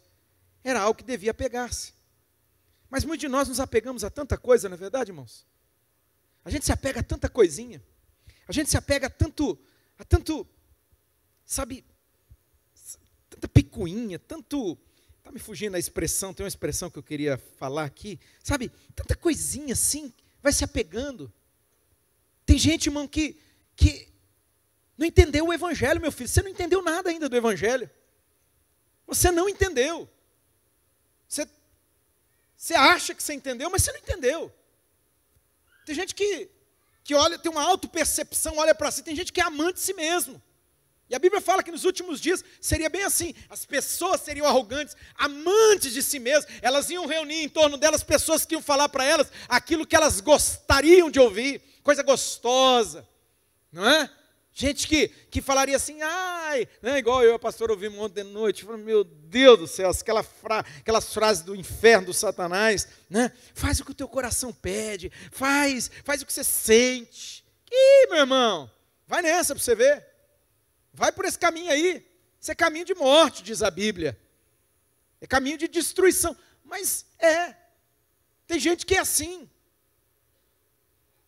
era algo que devia pegar-se. Mas muitos de nós nos apegamos a tanta coisa, não é verdade, irmãos? A gente se apega a tanta coisinha, a gente se apega a tanto, sabe, tanta picuinha, tanto... Está me fugindo a expressão, tem uma expressão que eu queria falar aqui. Sabe, tanta coisinha assim, vai se apegando. Tem gente, irmão, que não entendeu o Evangelho, meu filho. Você não entendeu nada ainda do Evangelho. Você não entendeu. Você acha que você entendeu, mas você não entendeu. Tem gente que olha, tem uma autopercepção, olha para si. Tem gente que é amante de si mesmo. E a Bíblia fala que nos últimos dias seria bem assim, as pessoas seriam arrogantes, amantes de si mesmas, elas iam reunir em torno delas pessoas que iam falar para elas aquilo que elas gostariam de ouvir, coisa gostosa, não é? Gente que falaria assim, ai, né, igual eu e a pastora ouvimos ontem de noite, falando, meu Deus do céu, aquelas frases do inferno, do Satanás, né? Faz o que o teu coração pede, faz o que você sente. Ih, meu irmão, vai nessa para você ver. Vai por esse caminho aí. Isso é caminho de morte, diz a Bíblia. É caminho de destruição. Mas tem gente que é assim.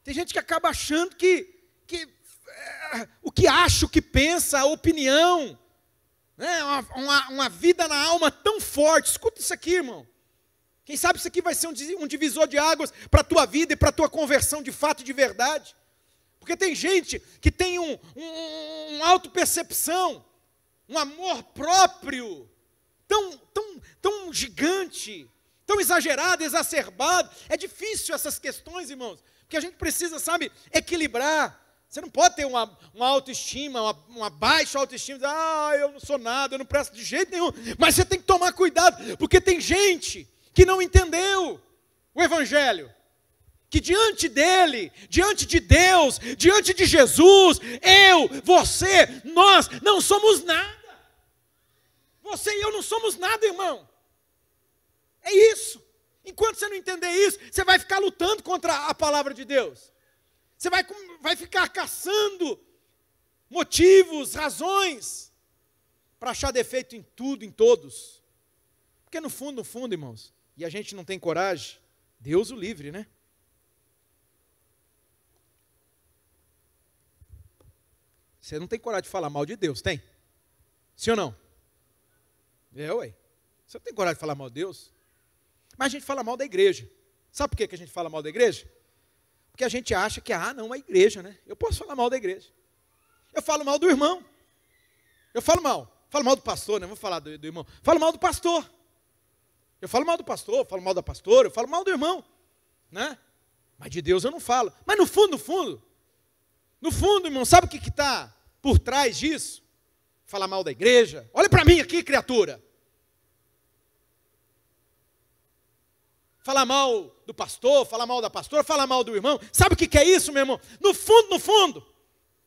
Tem gente que acaba achando que o que acha, o que pensa, a opinião, né? uma vida na alma tão forte. Escuta isso aqui, irmão. Quem sabe isso aqui vai ser um divisor de águas para a tua vida e para a tua conversão de fato e de verdade. Porque tem gente que tem uma autopercepção, um amor próprio, tão gigante, tão exagerado, exacerbado. É difícil essas questões, irmãos, porque a gente precisa, sabe, equilibrar. Você não pode ter uma autoestima, uma baixa autoestima, dizer, eu não sou nada, eu não presto de jeito nenhum. Mas você tem que tomar cuidado, porque tem gente que não entendeu o Evangelho. Que diante dele, diante de Deus, diante de Jesus, você, nós não somos nada. Você e eu não somos nada, irmão. É isso. Enquanto você não entender isso, você vai ficar lutando contra a palavra de Deus. Você vai ficar caçando motivos, razões, para achar defeito em tudo, em todos. Porque no fundo, irmãos, e a gente não tem coragem, Deus o livre, né? Você não tem coragem de falar mal de Deus, tem? Sim ou não? Ué. Você não tem coragem de falar mal de Deus? Mas a gente fala mal da igreja. Sabe por que a gente fala mal da igreja? Porque a gente acha que, não, a igreja, né? Eu posso falar mal da igreja. Eu falo mal do irmão. Eu falo mal do pastor, né? Vou falar do irmão. Falo mal do pastor. Eu falo mal do pastor, falo mal da pastora, eu falo mal do irmão, né? Mas de Deus eu não falo. Mas no fundo, irmão, sabe o que está por trás disso? Falar mal da igreja. Olha para mim aqui, criatura. Falar mal do pastor, falar mal da pastora, falar mal do irmão. Sabe o que é isso, meu irmão? No fundo,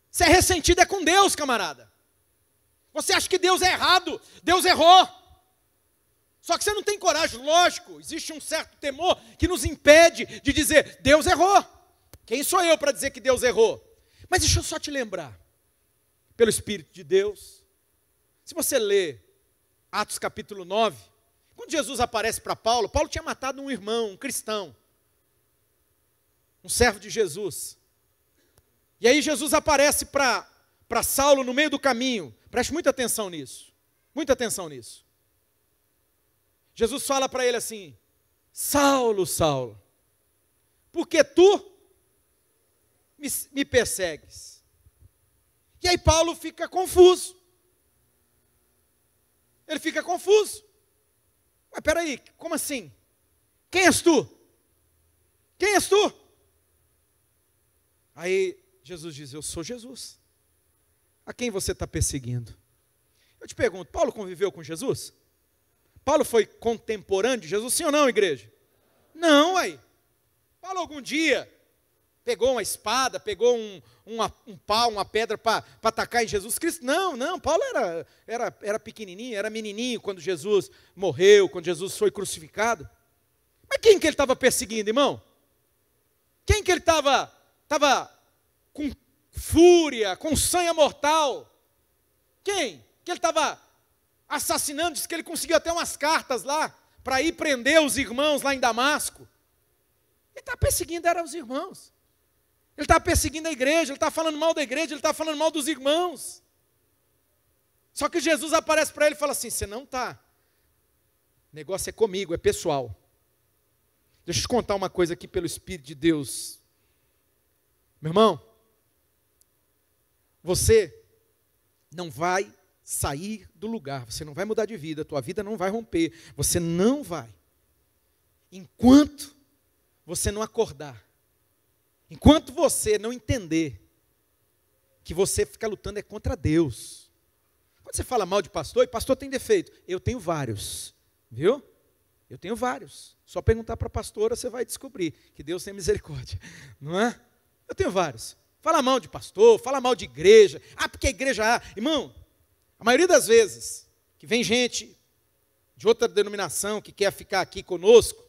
você é ressentido com Deus, camarada. Você acha que Deus é errado, Deus errou. Só que você não tem coragem, lógico, existe um certo temor que nos impede de dizer, Deus errou. Quem sou eu para dizer que Deus errou? Mas deixa eu só te lembrar, pelo Espírito de Deus, se você ler Atos capítulo 9, quando Jesus aparece para Paulo, Paulo tinha matado um irmão, um cristão, um servo de Jesus. E aí Jesus aparece para Saulo no meio do caminho. Preste muita atenção nisso. Muita atenção nisso. Jesus fala para ele assim, Saulo, Saulo, por que tu me persegues? E aí Paulo fica confuso. Ele fica confuso. Mas peraí, como assim? Quem és tu? Quem és tu? Aí Jesus diz, eu sou Jesus. A quem você está perseguindo? Eu te pergunto, Paulo conviveu com Jesus? Paulo foi contemporâneo de Jesus, sim ou não, igreja? Não, aí. Paulo algum dia pegou uma espada, pegou um pau, uma pedra para atacar em Jesus Cristo? Não, Paulo era pequenininho, era menininho quando Jesus morreu, quando Jesus foi crucificado. Mas quem que ele estava perseguindo, irmão? Quem que ele estava com fúria, com sanha mortal? Quem? Que ele estava assassinando, disse que ele conseguiu até umas cartas lá, para ir prender os irmãos lá em Damasco. Ele estava perseguindo, eram os irmãos. Ele estava perseguindo a igreja, ele estava falando mal da igreja, ele estava falando mal dos irmãos. Só que Jesus aparece para ele e fala assim, você não está. O negócio é comigo, é pessoal. Deixa eu te contar uma coisa aqui pelo Espírito de Deus. Meu irmão, você não vai sair do lugar, você não vai mudar de vida, a tua vida não vai romper, você não vai. Enquanto você não acordar, enquanto você não entender que você fica lutando é contra Deus. Quando você fala mal de pastor, e pastor tem defeito, eu tenho vários, viu? Eu tenho vários. Só perguntar para a pastora, você vai descobrir que Deus tem misericórdia, não é? Eu tenho vários. Fala mal de pastor, fala mal de igreja. Ah, porque a igreja... Irmão, a maioria das vezes que vem gente de outra denominação que quer ficar aqui conosco,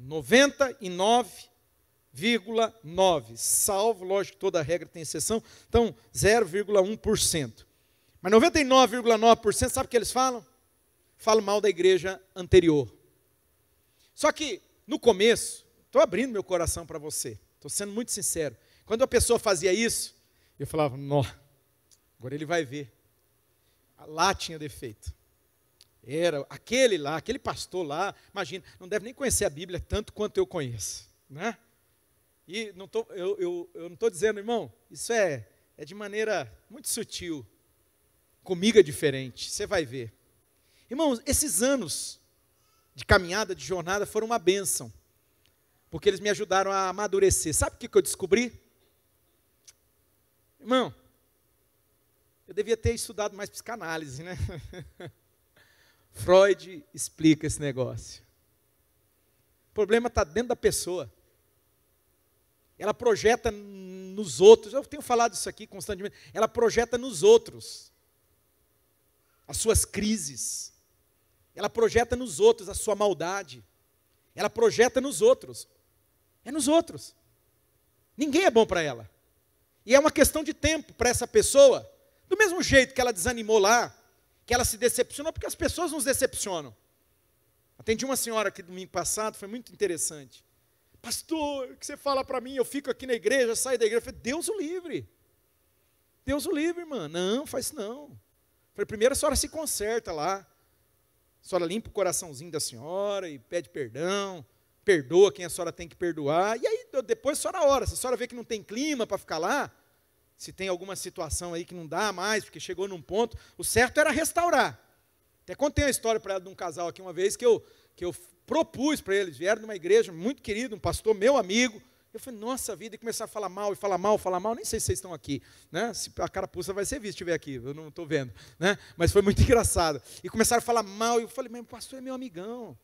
99,9%, salvo, lógico que toda regra tem exceção, então 0,1%. Mas 99,9%, sabe o que eles falam? Falam mal da igreja anterior. Só que, no começo, estou abrindo meu coração para você, estou sendo muito sincero. Quando a pessoa fazia isso, eu falava, não, agora ele vai ver. Lá tinha defeito. Era aquele lá, aquele pastor lá, imagina, não deve nem conhecer a Bíblia tanto quanto eu conheço, né? E eu não estou dizendo, irmão, isso é de maneira muito sutil. Comigo é diferente, você vai ver. Irmãos, esses anos de caminhada, de jornada, foram uma bênção, porque eles me ajudaram a amadurecer. Sabe o que eu descobri? Irmão, eu devia ter estudado mais psicanálise, né? Freud explica esse negócio. O problema está dentro da pessoa. Ela projeta nos outros. Eu tenho falado isso aqui constantemente. Ela projeta nos outros as suas crises. Ela projeta nos outros a sua maldade. Ela projeta nos outros. É nos outros. Ninguém é bom para ela. E é uma questão de tempo para essa pessoa. Do mesmo jeito que ela desanimou lá, que ela se decepcionou, porque as pessoas nos decepcionam. Atendi uma senhora aqui domingo passado, foi muito interessante. Pastor, o que você fala para mim? Eu fico aqui na igreja, saio da igreja. Eu falei, Deus o livre. Deus o livre, irmã. Não, faz isso não. Eu falei, primeiro a senhora se conserta lá. A senhora limpa o coraçãozinho da senhora e pede perdão. Perdoa quem a senhora tem que perdoar. E aí, depois a senhora ora. Se a senhora vê que não tem clima para ficar lá, se tem alguma situação aí que não dá mais, porque chegou num ponto, o certo era restaurar. Até contei uma história para ela de um casal aqui uma vez, que eu propus para eles, vieram de uma igreja muito querida, um pastor meu amigo. Eu falei, nossa vida, e começaram a falar mal, nem sei se vocês estão aqui, né? Se a carapuça vai ser vista se estiver aqui, eu não estou vendo, né? Mas foi muito engraçado. E começaram a falar mal, e eu falei, mas o pastor é meu amigão.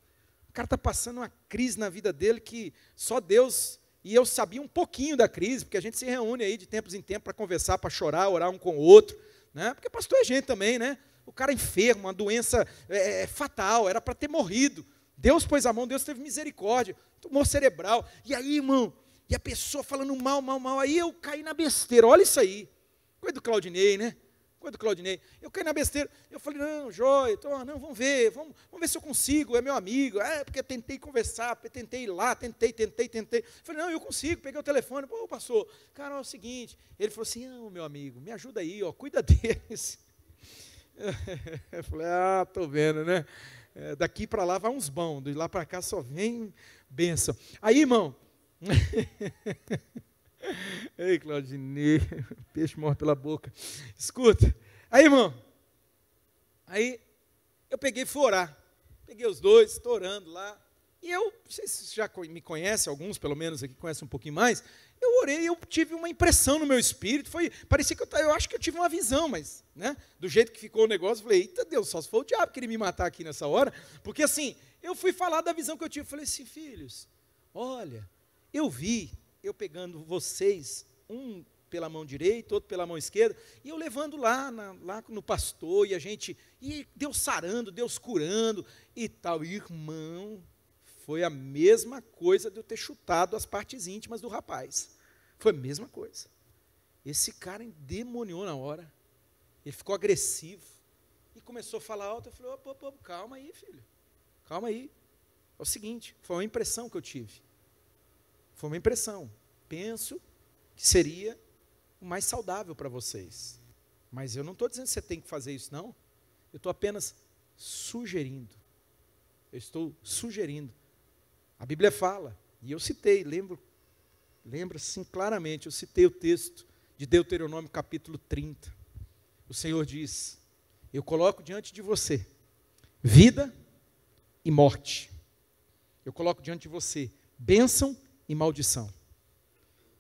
O cara está passando uma crise na vida dele que só Deus... E eu sabia um pouquinho da crise, porque a gente se reúne aí de tempos em tempos para conversar, para chorar, orar um com o outro, né? Porque pastor é gente também, né? O cara enfermo, uma doença fatal, era para ter morrido. Deus pôs a mão, Deus teve misericórdia, tumor cerebral. E aí, irmão, e a pessoa falando mal, aí eu caí na besteira, olha isso aí. Coisa do Claudinei, né? Eu caí na besteira, eu falei, não, Jóia, não, vamos ver se eu consigo, é meu amigo, porque tentei conversar, tentei ir lá, tentei. Falei, não, eu consigo, peguei o telefone, pô, pastor, cara, é o seguinte, ele falou assim, meu amigo, me ajuda aí, cuida deles. Eu falei, tô vendo, né? Daqui para lá vai uns bons, de lá para cá só vem bênção. Aí, irmão, ei, Claudinei, peixe morre pela boca. Escuta, aí, irmão, aí eu peguei e fui orar. Peguei os dois, estou orando lá. E eu, não sei se você já me conhece, alguns pelo menos aqui conhecem um pouquinho mais. Eu orei e eu tive uma impressão no meu espírito. Parecia que eu acho que eu tive uma visão, mas, né, do jeito que ficou o negócio, eu falei, eita Deus, só se for o diabo que queria me matar aqui nessa hora. Porque assim, eu fui falar da visão que eu tive. Eu falei assim, filhos, olha, eu vi eu pegando vocês, um pela mão direita, outro pela mão esquerda, e eu levando lá no pastor, e Deus sarando, Deus curando, e tal. Irmão, foi a mesma coisa de eu ter chutado as partes íntimas do rapaz. Foi a mesma coisa. Esse cara endemoniou na hora, ele ficou agressivo, e começou a falar alto. Eu falei, calma aí, filho, calma aí. É o seguinte, foi uma impressão que eu tive. Foi uma impressão. Penso que seria o mais saudável para vocês. Mas eu não estou dizendo que você tem que fazer isso, não. Eu estou apenas sugerindo. Eu estou sugerindo. A Bíblia fala, e eu citei, lembro assim claramente, eu citei o texto de Deuteronômio capítulo 30. O Senhor diz, eu coloco diante de você vida e morte. Eu coloco diante de você bênção e maldição.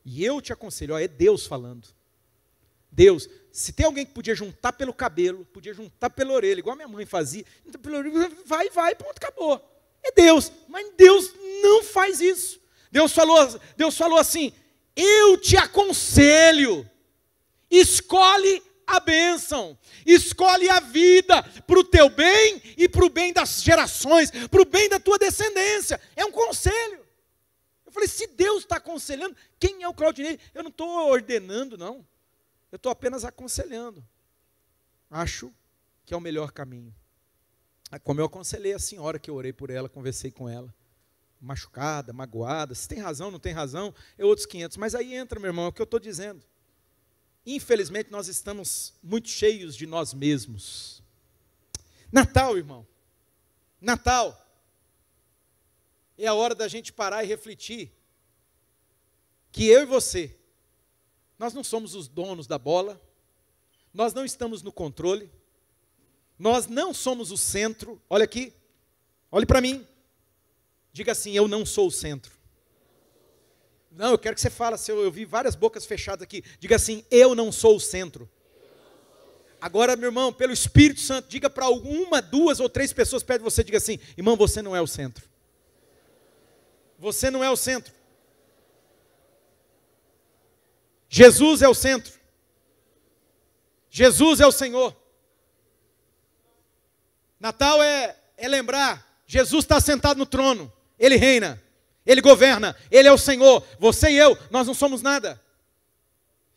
E eu te aconselho, é Deus falando. Deus, se tem alguém que podia juntar pelo cabelo, podia juntar pela orelha, igual a minha mãe fazia, vai, pronto, acabou. É Deus, mas Deus não faz isso. Deus falou assim, eu te aconselho, escolhe a bênção, escolhe a vida, para o teu bem e para o bem das gerações, para o bem da tua descendência. É um conselho. Eu falei, se Deus está aconselhando, quem é o Claudinei? Eu não estou ordenando, não. Eu estou apenas aconselhando. Acho que é o melhor caminho. Como eu aconselhei a senhora que eu orei por ela, conversei com ela, machucada, magoada, se tem razão, não tem razão, é outros 500. Mas aí entra, meu irmão, é o que eu estou dizendo. Infelizmente, nós estamos muito cheios de nós mesmos. Natal, irmão, Natal é a hora da gente parar e refletir que eu e você, nós não somos os donos da bola, nós não estamos no controle, nós não somos o centro. Olha aqui, olhe para mim, diga assim, eu não sou o centro. Não, eu quero que você fale, eu vi várias bocas fechadas aqui, diga assim, eu não sou o centro. Agora, meu irmão, pelo Espírito Santo, diga para uma, 2 ou 3 pessoas perto de você, diga assim, irmão, você não é o centro. Você não é o centro. Jesus é o centro. Jesus é o Senhor. Natal é lembrar, Jesus está sentado no trono, Ele reina, Ele governa, Ele é o Senhor. Você e eu, nós não somos nada.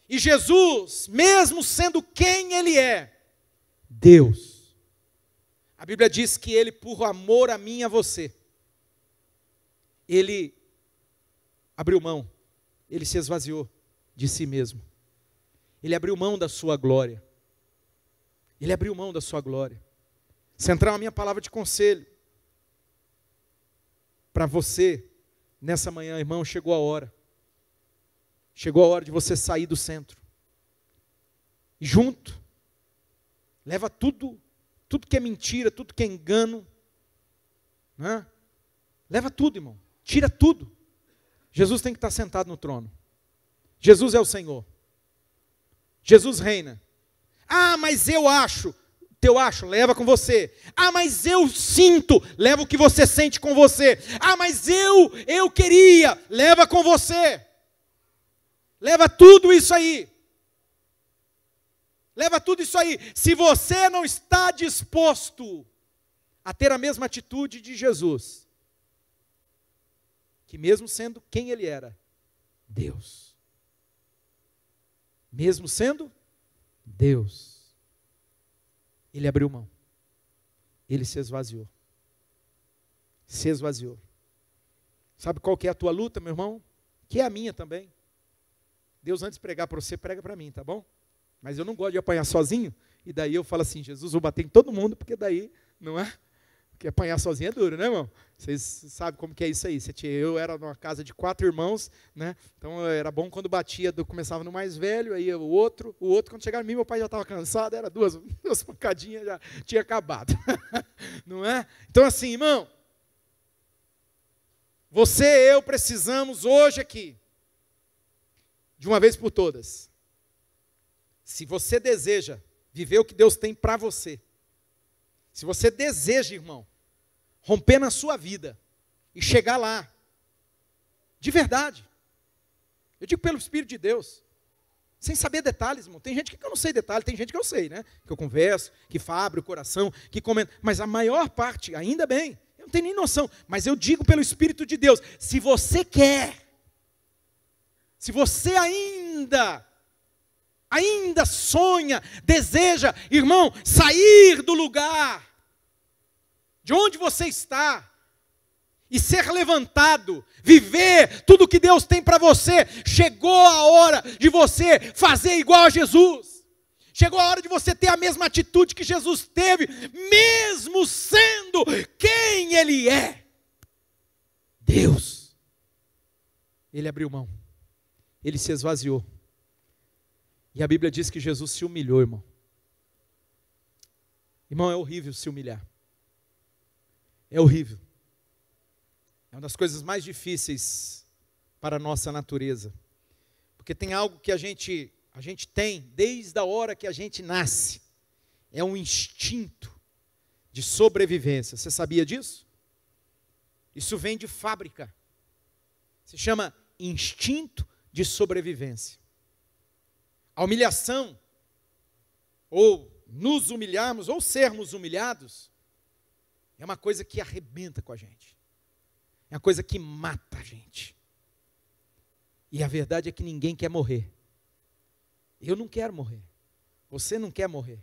E Jesus, mesmo sendo quem Ele é, Deus, a Bíblia diz que Ele, por amor a mim e a você, Ele abriu mão, Ele se esvaziou de si mesmo. Ele abriu mão da sua glória. Ele abriu mão da sua glória. Central, a minha palavra de conselho para você, nessa manhã, irmão, chegou a hora. Chegou a hora de você sair do centro. E junto, leva tudo que é mentira, tudo que é engano, né? Leva tudo, irmão. Tira tudo. Jesus tem que estar sentado no trono. Jesus é o Senhor. Jesus reina. Ah, mas eu acho. Teu acho, leva com você. Ah, mas eu sinto, leva o que você sente com você. Ah, mas eu queria, leva com você. Leva tudo isso aí. Leva tudo isso aí. Se você não está disposto a ter a mesma atitude de Jesus, que mesmo sendo quem Ele era, Deus. Mesmo sendo Deus, Ele abriu mão. Ele se esvaziou. Se esvaziou. Sabe qual que é a tua luta, meu irmão? Que é a minha também. Deus, antes de pregar para você, prega para mim, tá bom? Mas eu não gosto de apanhar sozinho. E daí eu falo assim, Jesus, vou bater em todo mundo, porque daí, não é? Porque apanhar sozinho é duro, né, irmão? Vocês sabem como que é isso aí. Eu era numa casa de 4 irmãos, né? Então era bom quando batia, começava no mais velho, aí o outro, quando chegava em mim, meu pai já estava cansado, era duas pancadinhas, já tinha acabado. Não é? Então assim, irmão, você e eu precisamos hoje aqui, de uma vez por todas, se você deseja viver o que Deus tem para você, se você deseja, irmão, romper na sua vida e chegar lá, de verdade, eu digo pelo Espírito de Deus, sem saber detalhes, irmão. Tem gente que eu não sei detalhes, tem gente que eu sei, né? Que eu converso, que abre o coração, que comenta, mas a maior parte, ainda bem, eu não tenho nem noção, mas eu digo pelo Espírito de Deus, se você quer, se você ainda sonha, deseja, irmão, sair do lugar de onde você está e ser levantado, viver tudo que Deus tem para você, chegou a hora de você fazer igual a Jesus. Chegou a hora de você ter a mesma atitude que Jesus teve, mesmo sendo quem Ele é. Deus. Ele abriu mão. Ele se esvaziou. E a Bíblia diz que Jesus se humilhou, irmão. Irmão, é horrível se humilhar. É horrível. É uma das coisas mais difíceis para a nossa natureza. Porque tem algo que a gente tem desde a hora que a gente nasce. É um instinto de sobrevivência. Você sabia disso? Isso vem de fábrica. Se chama instinto de sobrevivência. A humilhação, ou nos humilharmos, ou sermos humilhados, é uma coisa que arrebenta com a gente. É uma coisa que mata a gente. E a verdade é que ninguém quer morrer. Eu não quero morrer. Você não quer morrer.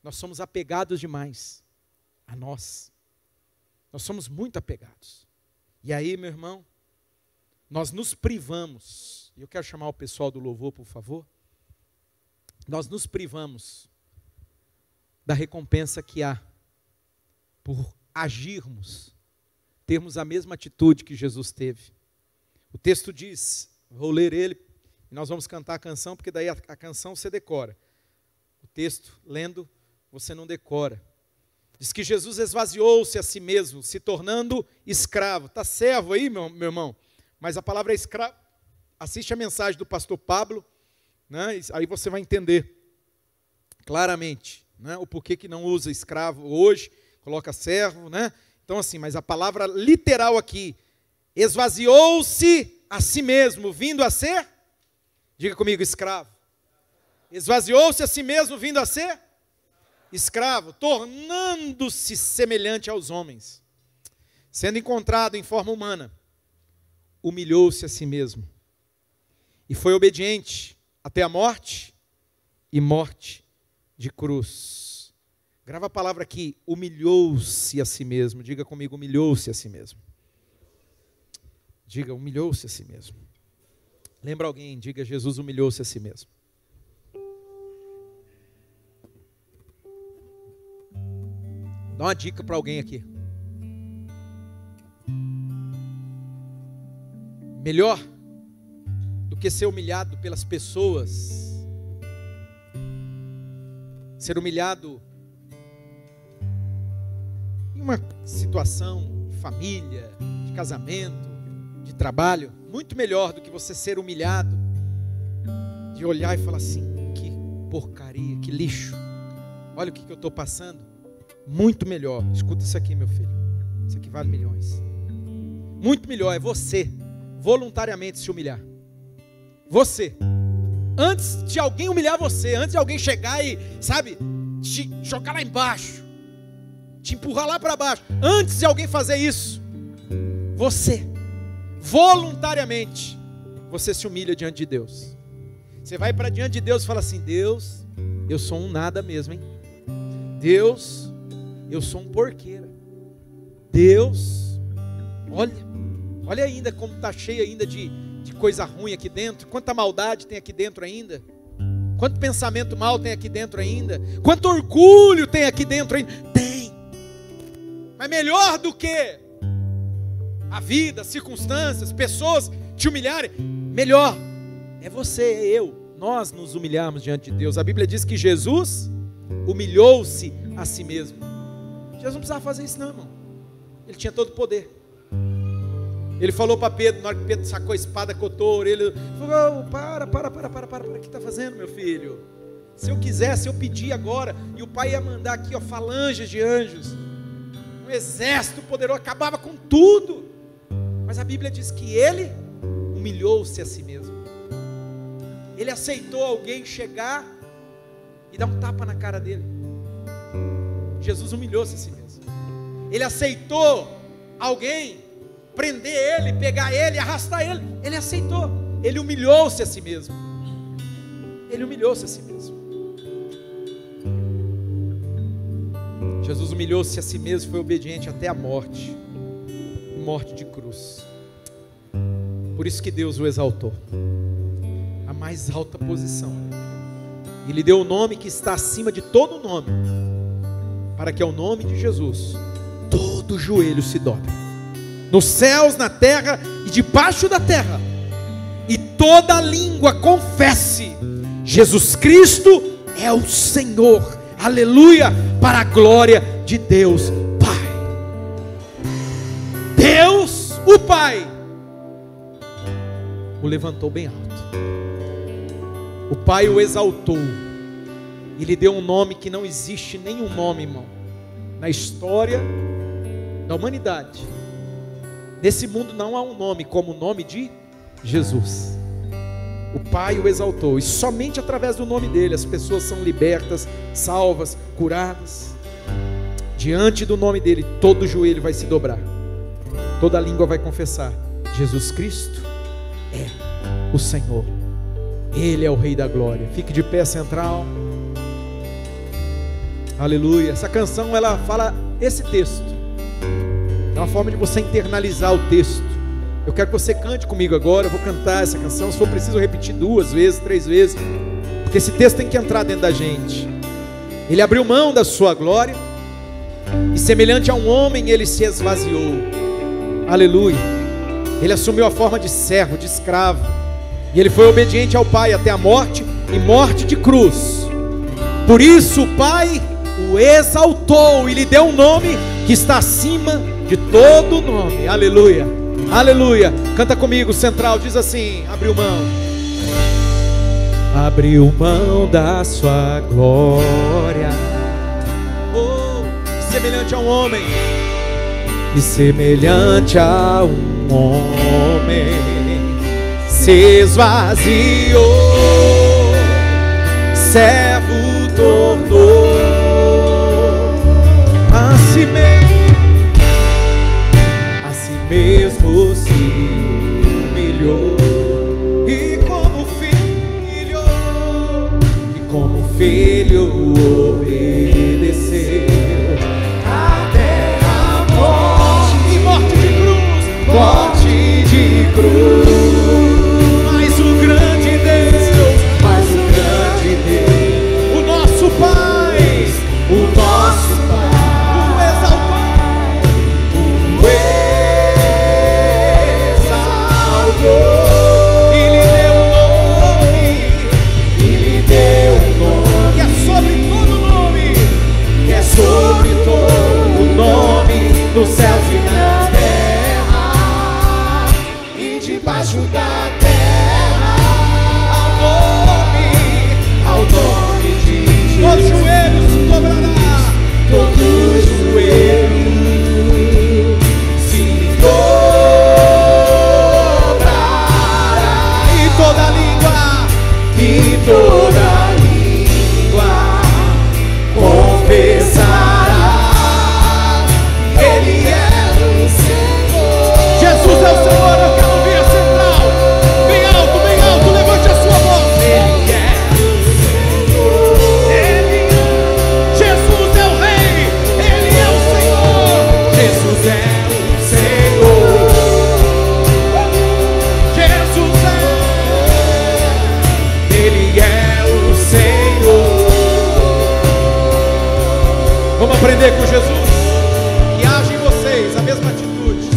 Nós somos apegados demais a nós. Nós somos muito apegados. E aí, meu irmão, nós nos privamos. Eu quero chamar o pessoal do louvor, por favor. Nós nos privamos da recompensa que há por agirmos, termos a mesma atitude que Jesus teve. O texto diz, vou ler ele, e nós vamos cantar a canção, porque daí a canção você decora. O texto, lendo, você não decora. Diz que Jesus esvaziou-se a si mesmo, se tornando escravo. Está servo aí, meu irmão? Mas a palavra é escravo. Assiste a mensagem do pastor Pablo, né? Aí você vai entender claramente, né? O porquê que não usa escravo hoje, coloca servo, né? Então assim, mas a palavra literal aqui, esvaziou-se a si mesmo, vindo a ser, diga comigo, escravo. Esvaziou-se a si mesmo, vindo a ser escravo, tornando-se semelhante aos homens. Sendo encontrado em forma humana, humilhou-se a si mesmo. E foi obediente até a morte, e morte de cruz. Grava a palavra aqui, humilhou-se a si mesmo. Diga comigo, humilhou-se a si mesmo. Diga, humilhou-se a si mesmo. Lembra alguém, diga, Jesus humilhou-se a si mesmo. Dá uma dica para alguém aqui. Melhor do que ser humilhado pelas pessoas, ser humilhado em uma situação de família, de casamento, de trabalho, muito melhor do que você ser humilhado, de olhar e falar assim, que porcaria, que lixo, olha o que eu estou passando. Muito melhor, escuta isso aqui, meu filho, isso aqui vale milhões. Muito melhor é você voluntariamente se humilhar. Você, antes de alguém humilhar você, antes de alguém chegar e, sabe, te jogar lá embaixo, te empurrar lá para baixo, antes de alguém fazer isso, você, voluntariamente, você se humilha diante de Deus. Você vai para diante de Deus e fala assim, Deus, eu sou um nada mesmo, hein? Deus, eu sou um porqueira. Deus, olha ainda como está cheio ainda de coisa ruim aqui dentro. Quanta maldade tem aqui dentro ainda. Quanto pensamento mal tem aqui dentro ainda. Quanto orgulho tem aqui dentro ainda. Tem. Mas melhor do que a vida, as circunstâncias, pessoas te humilharem, melhor é você, é eu. Nós nos humilharmos diante de Deus. A Bíblia diz que Jesus humilhou-se a si mesmo. Jesus não precisava fazer isso não, irmão. Ele tinha todo o poder. Ele falou para Pedro, na hora que Pedro sacou a espada, cotou a orelha, ele falou, para, o que está fazendo, meu filho? Se eu quisesse, eu pedir agora, e o pai ia mandar aqui, ó, falanges de anjos, um exército poderoso, acabava com tudo. Mas a Bíblia diz que ele humilhou-se a si mesmo. Ele aceitou alguém chegar e dar um tapa na cara dele. Jesus humilhou-se a si mesmo. Ele aceitou alguém prender ele, pegar ele, arrastar ele. Ele aceitou. Ele humilhou-se a si mesmo. Ele humilhou-se a si mesmo. Jesus humilhou-se a si mesmo, foi obediente até a morte. Morte de cruz. Por isso que Deus o exaltou. A mais alta posição. E lhe deu o nome que está acima de todo nome. Para que ao nome de Jesus todo joelho se dobre. Nos céus, na terra e debaixo da terra. E toda língua confesse: Jesus Cristo é o Senhor. Aleluia, para a glória de Deus Pai. Deus, o Pai, o levantou bem alto. O Pai o exaltou e lhe deu um nome que não existe nenhum nome, irmão, na história da humanidade. Nesse mundo não há um nome como o nome de Jesus. O Pai o exaltou, e somente através do nome dele as pessoas são libertas, salvas, curadas. Diante do nome dele, todo joelho vai se dobrar, toda língua vai confessar: Jesus Cristo é o Senhor, Ele é o Rei da Glória. Fique de pé, central. Aleluia. Essa canção, ela fala esse texto, é uma forma de você internalizar o texto. Eu quero que você cante comigo agora. Eu vou cantar essa canção, se for preciso repetir 2 vezes, 3 vezes, porque esse texto tem que entrar dentro da gente. Ele abriu mão da sua glória, e semelhante a um homem ele se esvaziou. Aleluia. Ele assumiu a forma de servo, de escravo, e ele foi obediente ao Pai até a morte, e morte de cruz. Por isso o Pai o exaltou e lhe deu um nome que está acima de todo nome. Aleluia, aleluia. Canta comigo, central, diz assim: abriu mão. Abriu mão da sua glória, oh, semelhante a um homem, e semelhante a um homem se esvaziou, servo tornou a si mesmo se humilhou, e como filho obedeceu até a morte, e morte de cruz, morte de cruz. Mas o grande Deus, o nosso Pai, o exaltou, e lhe deu um nome, que é sobre todo nome, que é sobre todo nome, nos céus e na terra, e debaixo da terra, ao nome de Jesus. Todo joelho se dobrará, todo joelho se dobrará, e toda língua confessará: Ele é o Senhor. Jesus é o Senhor. Eu quero ouvir a central, bem alto, levante a sua voz. Ele é o Senhor. Jesus é o Rei, Ele é o Senhor. Jesus é o Senhor. Jesus Ele é o Senhor. Vamos aprender com Jesus, que haja em vocês a mesma atitude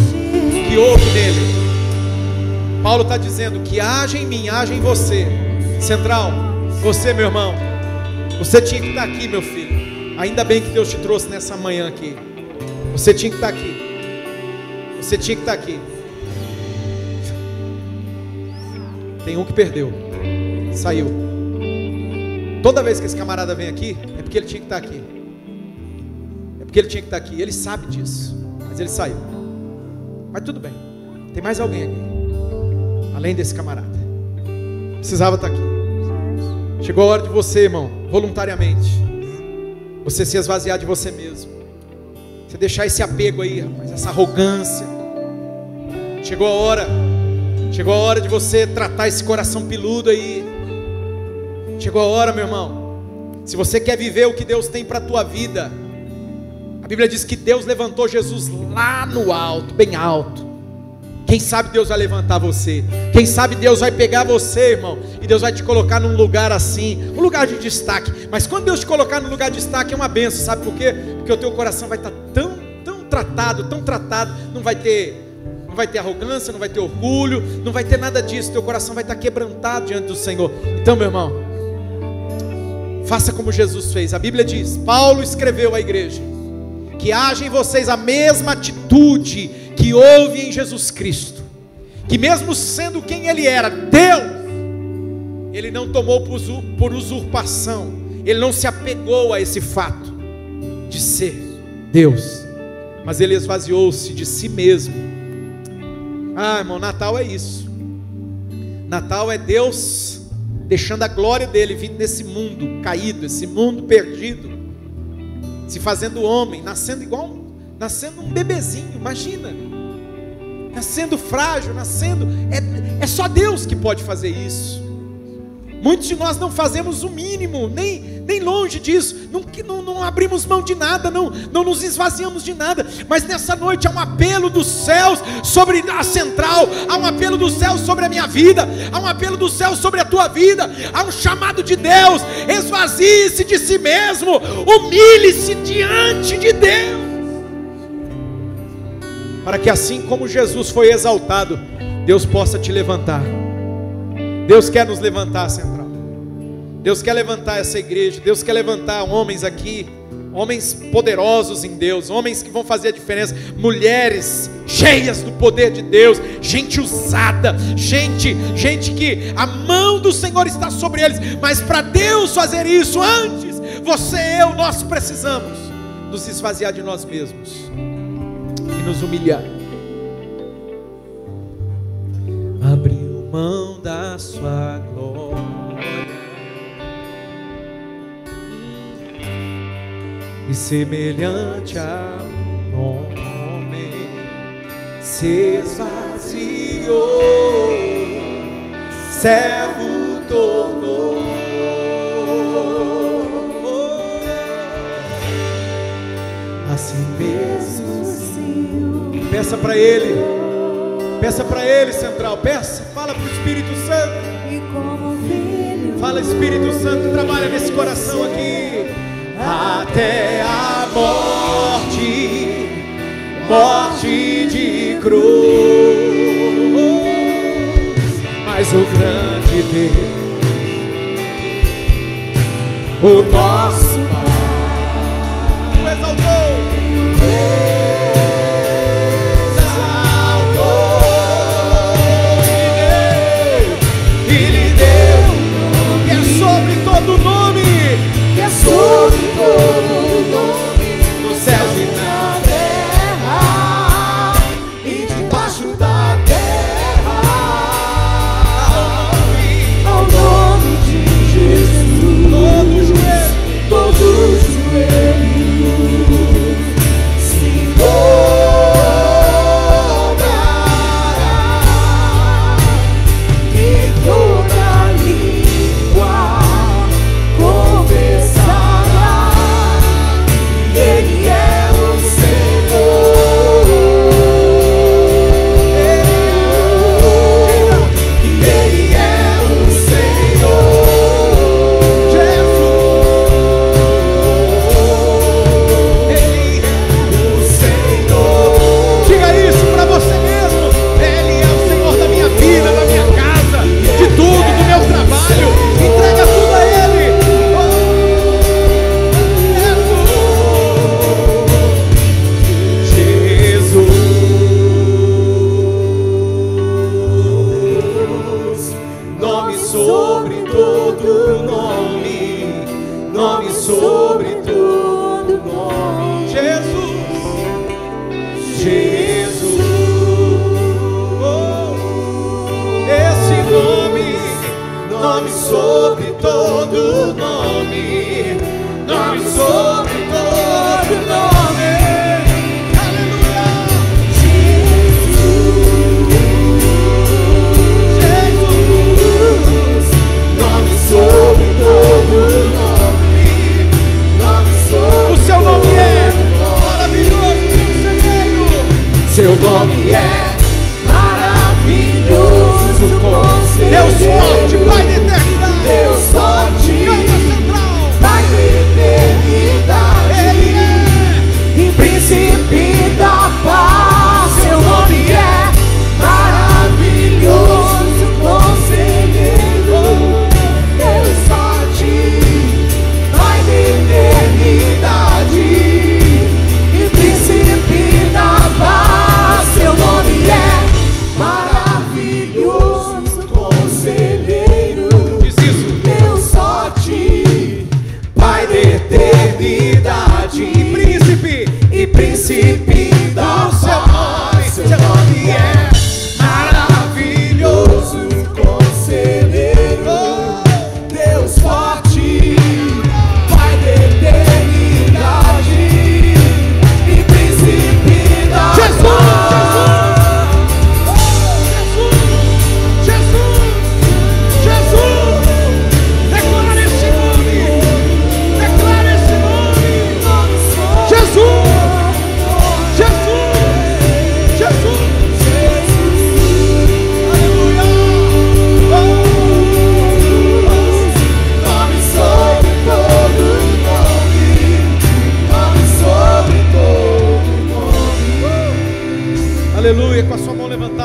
que houve nele. Paulo está dizendo que haja em mim, haja em você. Central, você, meu irmão, você tinha que estar aqui, meu filho. Ainda bem que Deus te trouxe nessa manhã aqui. Você tinha que estar aqui. Você tinha que estar aqui. Tem um que perdeu, saiu. Toda vez que esse camarada vem aqui, é porque ele tinha que estar aqui. É porque ele tinha que estar aqui. Ele sabe disso, mas ele saiu. Mas tudo bem, tem mais alguém aqui, além desse camarada. Precisava estar aqui. Chegou a hora de você, irmão, voluntariamente, você se esvaziar de você mesmo. Você deixar esse apego aí, rapaz, essa arrogância. Chegou a hora de você tratar esse coração peludo aí. Chegou a hora, meu irmão. Se você quer viver o que Deus tem para a tua vida, a Bíblia diz que Deus levantou Jesus lá no alto, bem alto. Quem sabe Deus vai levantar você. Quem sabe Deus vai pegar você, irmão, e Deus vai te colocar num lugar assim, um lugar de destaque. Mas quando Deus te colocar num lugar de destaque é uma benção, sabe por quê? Porque o teu coração vai estar tão tratado, não vai ter arrogância, não vai ter orgulho, não vai ter nada disso. Teu coração vai estar quebrantado diante do Senhor. Então, meu irmão, faça como Jesus fez. A Bíblia diz, Paulo escreveu à igreja, que haja em vocês a mesma atitude que houve em Jesus Cristo, que mesmo sendo quem Ele era, Deus, Ele não tomou por usurpação, Ele não se apegou a esse fato de ser Deus, mas Ele esvaziou-se de si mesmo. Ah, irmão, Natal é isso. Natal é Deus deixando a glória dele vir nesse mundo caído, esse mundo perdido, se fazendo homem, nascendo um bebezinho, imagina, nascendo frágil, é só Deus que pode fazer isso. Muitos de nós não fazemos o mínimo, nem longe disso, não abrimos mão de nada, não nos esvaziamos de nada, mas nessa noite há um apelo dos céus sobre a central, há um apelo dos céus sobre a minha vida, há um apelo dos céus sobre a tua vida, há um chamado de Deus: esvazie-se de si mesmo, humilhe-se diante de Deus, para que assim como Jesus foi exaltado, Deus possa te levantar. Deus quer nos levantar, central. Deus quer levantar essa igreja. Deus quer levantar homens aqui, homens poderosos em Deus, homens que vão fazer a diferença, mulheres cheias do poder de Deus, gente usada, gente que a mão do Senhor está sobre eles. Mas para Deus fazer isso, antes, você e eu, nós precisamos nos esvaziar de nós mesmos e nos humilhar. Abriu mão da sua glória e semelhante a um homem se esvaziou, servo tornou. Assim mesmo, Senhor. Peça para Ele. Peça para Ele, central. Peça, fala para o Espírito Santo. Fala, Espírito Santo, trabalha nesse coração aqui. Até a morte de cruz, mas o grande Deus, o nosso Pai, o exaltou. Todo nome, que é sobre todo nome, nos céus e na terra, e debaixo da terra, ao nome de Jesus, todo joelho se dobrará, e toda língua Ele é o Senhor, Ele é o Senhor, Jesus, Ele é o Senhor. Diga isso para você mesmo: Ele é o Senhor da minha vida, da minha casa, de tudo, do meu trabalho. Entrega tudo a Ele. Sobre todo nome, Jesus, oh, esse nome sobre todo nome, nome sobre todo nome, aleluia, Jesus, nome sobre todo nome. O seu nome é maravilhoso, conselheiro. Seu nome é maravilhoso, conselheiro. Deus forte, Pai da eternidade. Deus forte, Pai da eternidade. Ele é príncipe da paz. Seu nome é maravilhoso, conselheiro. Deus forte, Pai da eternidade, e príncipe da paz. Seu nome é maravilhoso, conselheiro. Diz isso. Deus forte, Pai da eternidade, e príncipe da paz. Seu nome é maravilhoso, conselheiro.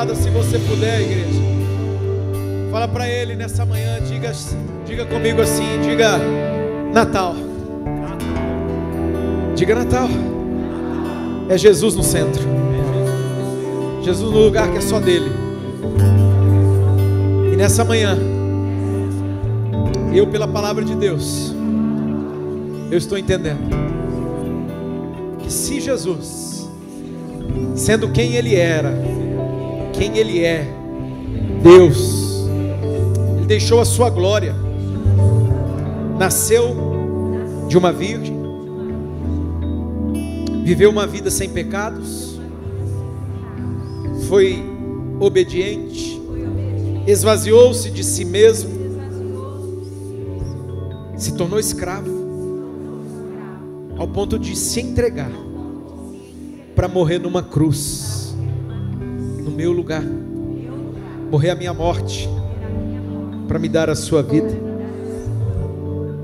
guarda, se você puder, igreja. Fala para Ele nessa manhã, diga comigo assim, diga Natal. Diga Natal. É Jesus no centro. Jesus no lugar que é só dele. E nessa manhã, eu pela palavra de Deus, eu estou entendendo que se Jesus, sendo quem Ele era, quem Ele é, Deus, Ele deixou a sua glória, nasceu de uma virgem, viveu uma vida sem pecados, foi obediente, esvaziou-se de si mesmo, se tornou escravo, ao ponto de se entregar para morrer numa cruz, no meu lugar, morrer a minha morte, para me dar a sua vida,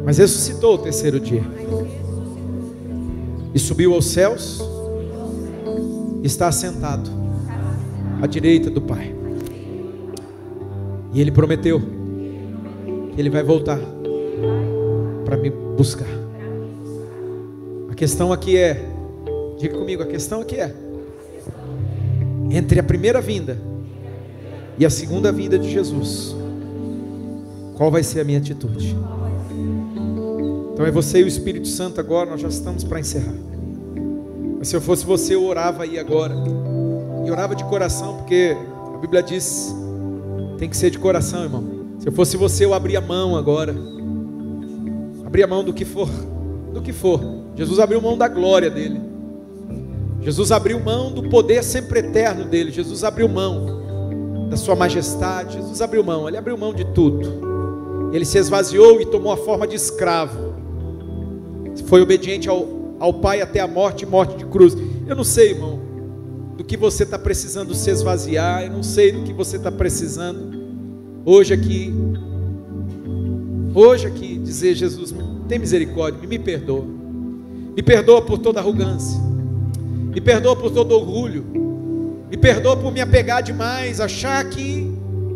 mas ressuscitou o terceiro dia, e subiu aos céus, está assentado à direita do Pai, e Ele prometeu que Ele vai voltar para me buscar. A questão aqui é, diga comigo, a questão aqui é, entre a primeira vinda e a segunda vinda de Jesus, qual vai ser a minha atitude? Então é você e o Espírito Santo agora, nós já estamos para encerrar. Mas se eu fosse você, eu orava aí agora, e orava de coração, porque a Bíblia diz, tem que ser de coração, irmão. Se eu fosse você, eu abria mão agora, abria mão do que for. Jesus abriu mão da glória dele, Jesus abriu mão do poder sempre eterno dele, Jesus abriu mão da sua majestade, Jesus abriu mão, Ele abriu mão de tudo, Ele se esvaziou e tomou a forma de escravo, foi obediente ao Pai até a morte, morte de cruz. Eu não sei, irmão, do que você está precisando se esvaziar, eu não sei do que você está precisando hoje aqui, dizer: Jesus, tem misericórdia, me perdoa por toda arrogância, me perdoa por todo orgulho, me perdoa por me apegar demais, achar que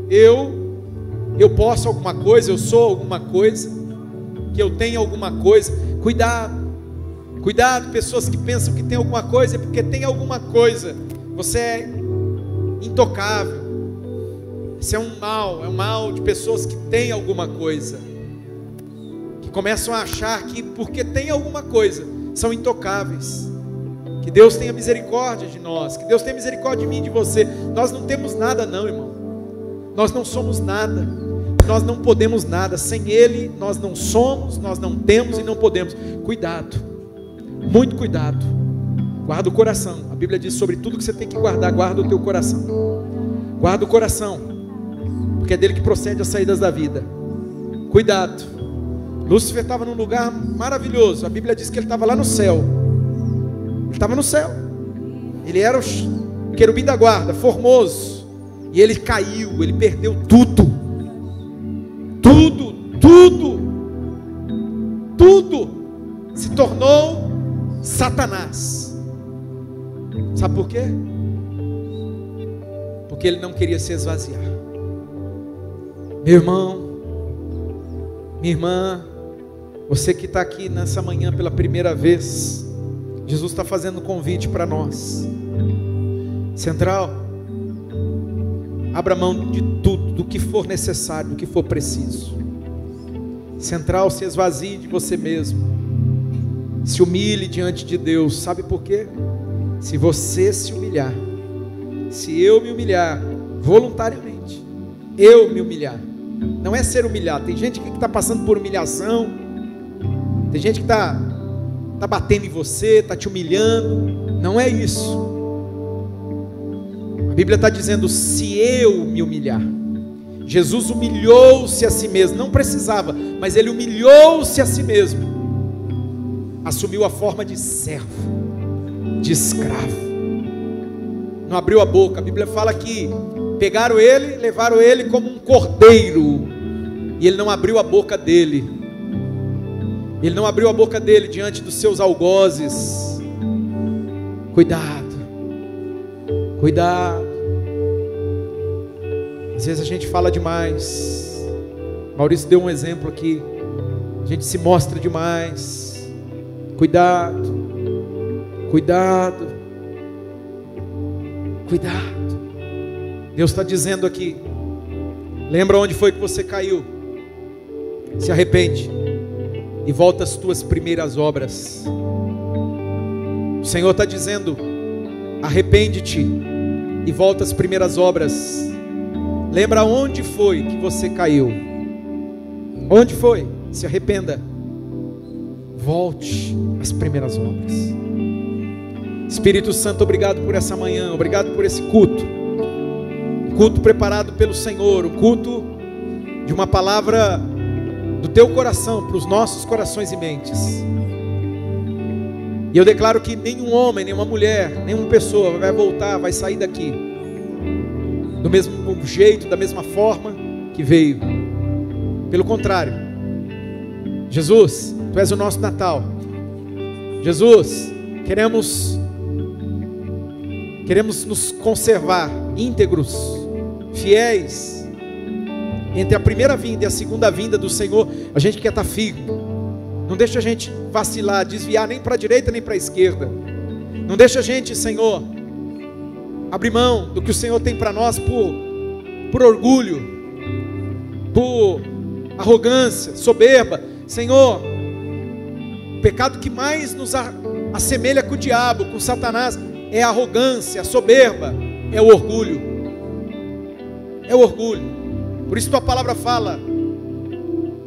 eu posso alguma coisa, eu sou alguma coisa, que eu tenho alguma coisa. Cuidado, pessoas que pensam que tem alguma coisa, é porque tem alguma coisa, você é intocável. Isso é um mal de pessoas que têm alguma coisa, que começam a achar que porque tem alguma coisa, são intocáveis. Que Deus tenha misericórdia de nós, que Deus tenha misericórdia de mim e de você. Nós não temos nada não, irmão, nós não somos nada, nós não podemos nada, sem Ele nós não somos, nós não temos e não podemos. Cuidado, muito cuidado, guarda o coração. A Bíblia diz sobre tudo que você tem que guardar, guarda o teu coração, guarda o coração, porque é dele que procede as saídas da vida. Cuidado. Lúcifer estava num lugar maravilhoso, a Bíblia diz que ele estava lá no céu, ele estava no céu, ele era o querubim da guarda, formoso, e ele caiu, ele perdeu tudo, se tornou Satanás. Sabe por quê? Porque ele não queria se esvaziar. Meu irmão, minha irmã, você que está aqui nessa manhã pela primeira vez, Jesus está fazendo um convite para nós. Central, abra mão de tudo, do que for necessário, do que for preciso. Central, se esvazie de você mesmo, se humilhe diante de Deus. Sabe por quê? Se você se humilhar, se eu me humilhar voluntariamente, eu me humilhar, não é ser humilhado. Tem gente que está passando por humilhação, tem gente que está batendo em você, está te humilhando. Não é isso. A Bíblia está dizendo: se eu me humilhar. Jesus humilhou-se a si mesmo, não precisava, mas ele humilhou-se a si mesmo, assumiu a forma de servo, de escravo, não abriu a boca. A Bíblia fala que pegaram ele, levaram ele como um cordeiro, e ele não abriu a boca dele, ele não abriu a boca dele diante dos seus algozes. Cuidado, Às vezes a gente fala demais. Maurício deu um exemplo aqui. A gente se mostra demais. Cuidado. Cuidado. Cuidado. Deus está dizendo aqui. Lembra onde foi que você caiu. Se arrepende e volta às tuas primeiras obras. O Senhor está dizendo: arrepende-te e volta às primeiras obras. Lembra onde foi que você caiu. Onde foi? Se arrependa. Volte às primeiras obras. Espírito Santo, obrigado por essa manhã. Obrigado por esse culto. Um culto preparado pelo Senhor. Um culto de uma palavra do teu coração para os nossos corações e mentes. E eu declaro que nenhum homem, nenhuma mulher, nenhuma pessoa vai voltar, vai sair daqui do mesmo jeito, da mesma forma que veio. Pelo contrário, Jesus, Tu és o nosso Natal. Jesus, queremos nos conservar íntegros, fiéis. Entre a primeira vinda e a segunda vinda do Senhor, a gente quer estar firme. Não deixa a gente vacilar, desviar nem para a direita nem para a esquerda. Não deixa a gente, Senhor, abrir mão do que o Senhor tem para nós por orgulho, por arrogância, soberba. Senhor, o pecado que mais nos assemelha com o diabo, com Satanás, é a arrogância, a soberba, é o orgulho. É o orgulho. Por isso tua palavra fala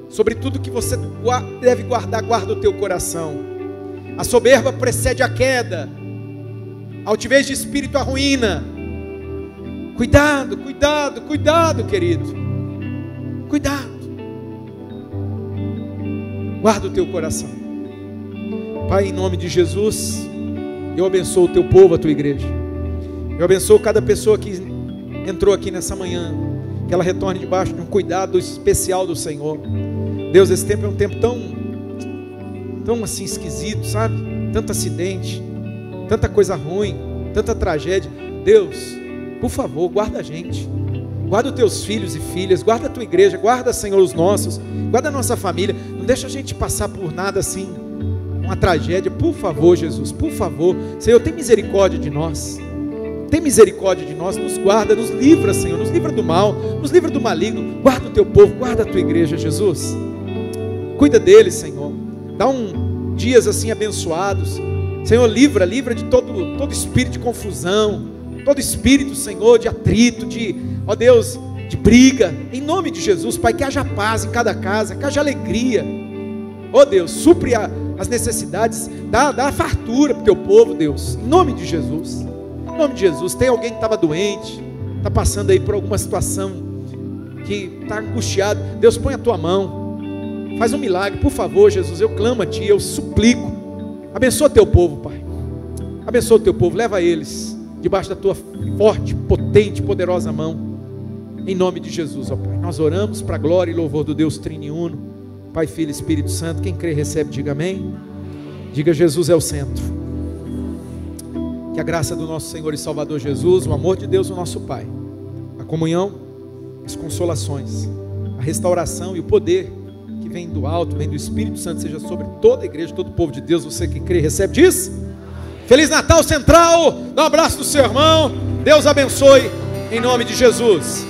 sobre tudo que você deve guardar, guarda o teu coração. A soberba precede a queda, a altivez de espírito a ruína. Cuidado, cuidado, cuidado, querido. Cuidado. Guarda o teu coração. Pai, em nome de Jesus, eu abençoo o teu povo, a tua igreja. Eu abençoo cada pessoa que entrou aqui nessa manhã, que ela retorne debaixo de um cuidado especial do Senhor. Deus, esse tempo é um tempo tão assim esquisito, sabe? Tanto acidente, tanta coisa ruim, tanta tragédia. Deus, por favor, guarda a gente. Guarda os teus filhos e filhas, guarda a tua igreja, guarda, Senhor, os nossos, guarda a nossa família. Não deixa a gente passar por nada assim, uma tragédia. Por favor, Jesus, por favor. Senhor, tem misericórdia de nós. Tem misericórdia de nós, nos guarda, nos livra, Senhor, nos livra do mal, nos livra do maligno. Guarda o teu povo, guarda a tua igreja, Jesus. Cuida deles, Senhor. Dá dias assim abençoados. Senhor, livra de todo espírito de confusão, todo espírito, Senhor, de atrito, ó Deus, de briga. Em nome de Jesus, Pai, que haja paz em cada casa, que haja alegria. Ó Deus, supre as necessidades, dá fartura para o teu povo, Deus. Em nome de Jesus. Em nome de Jesus. Tem alguém que estava doente, está passando aí por alguma situação, que está angustiado. Deus, põe a tua mão. Faz um milagre, por favor, Jesus. Eu clamo a Ti, eu suplico. Abençoa teu povo, Pai. Abençoa o teu povo, leva eles debaixo da tua forte, potente, poderosa mão. Em nome de Jesus, ó Pai. Nós oramos para a glória e louvor do Deus Triniuno, Pai, Filho e Espírito Santo. Quem crê, recebe, diga amém. Diga: Jesus é o centro. Que a graça do nosso Senhor e Salvador Jesus, o amor de Deus, o nosso Pai, a comunhão, as consolações, a restauração e o poder que vem do alto, vem do Espírito Santo, seja sobre toda a igreja, todo o povo de Deus. Você que crê, recebe, diz: Feliz Natal Central. Dá um abraço do seu irmão. Deus abençoe, em nome de Jesus.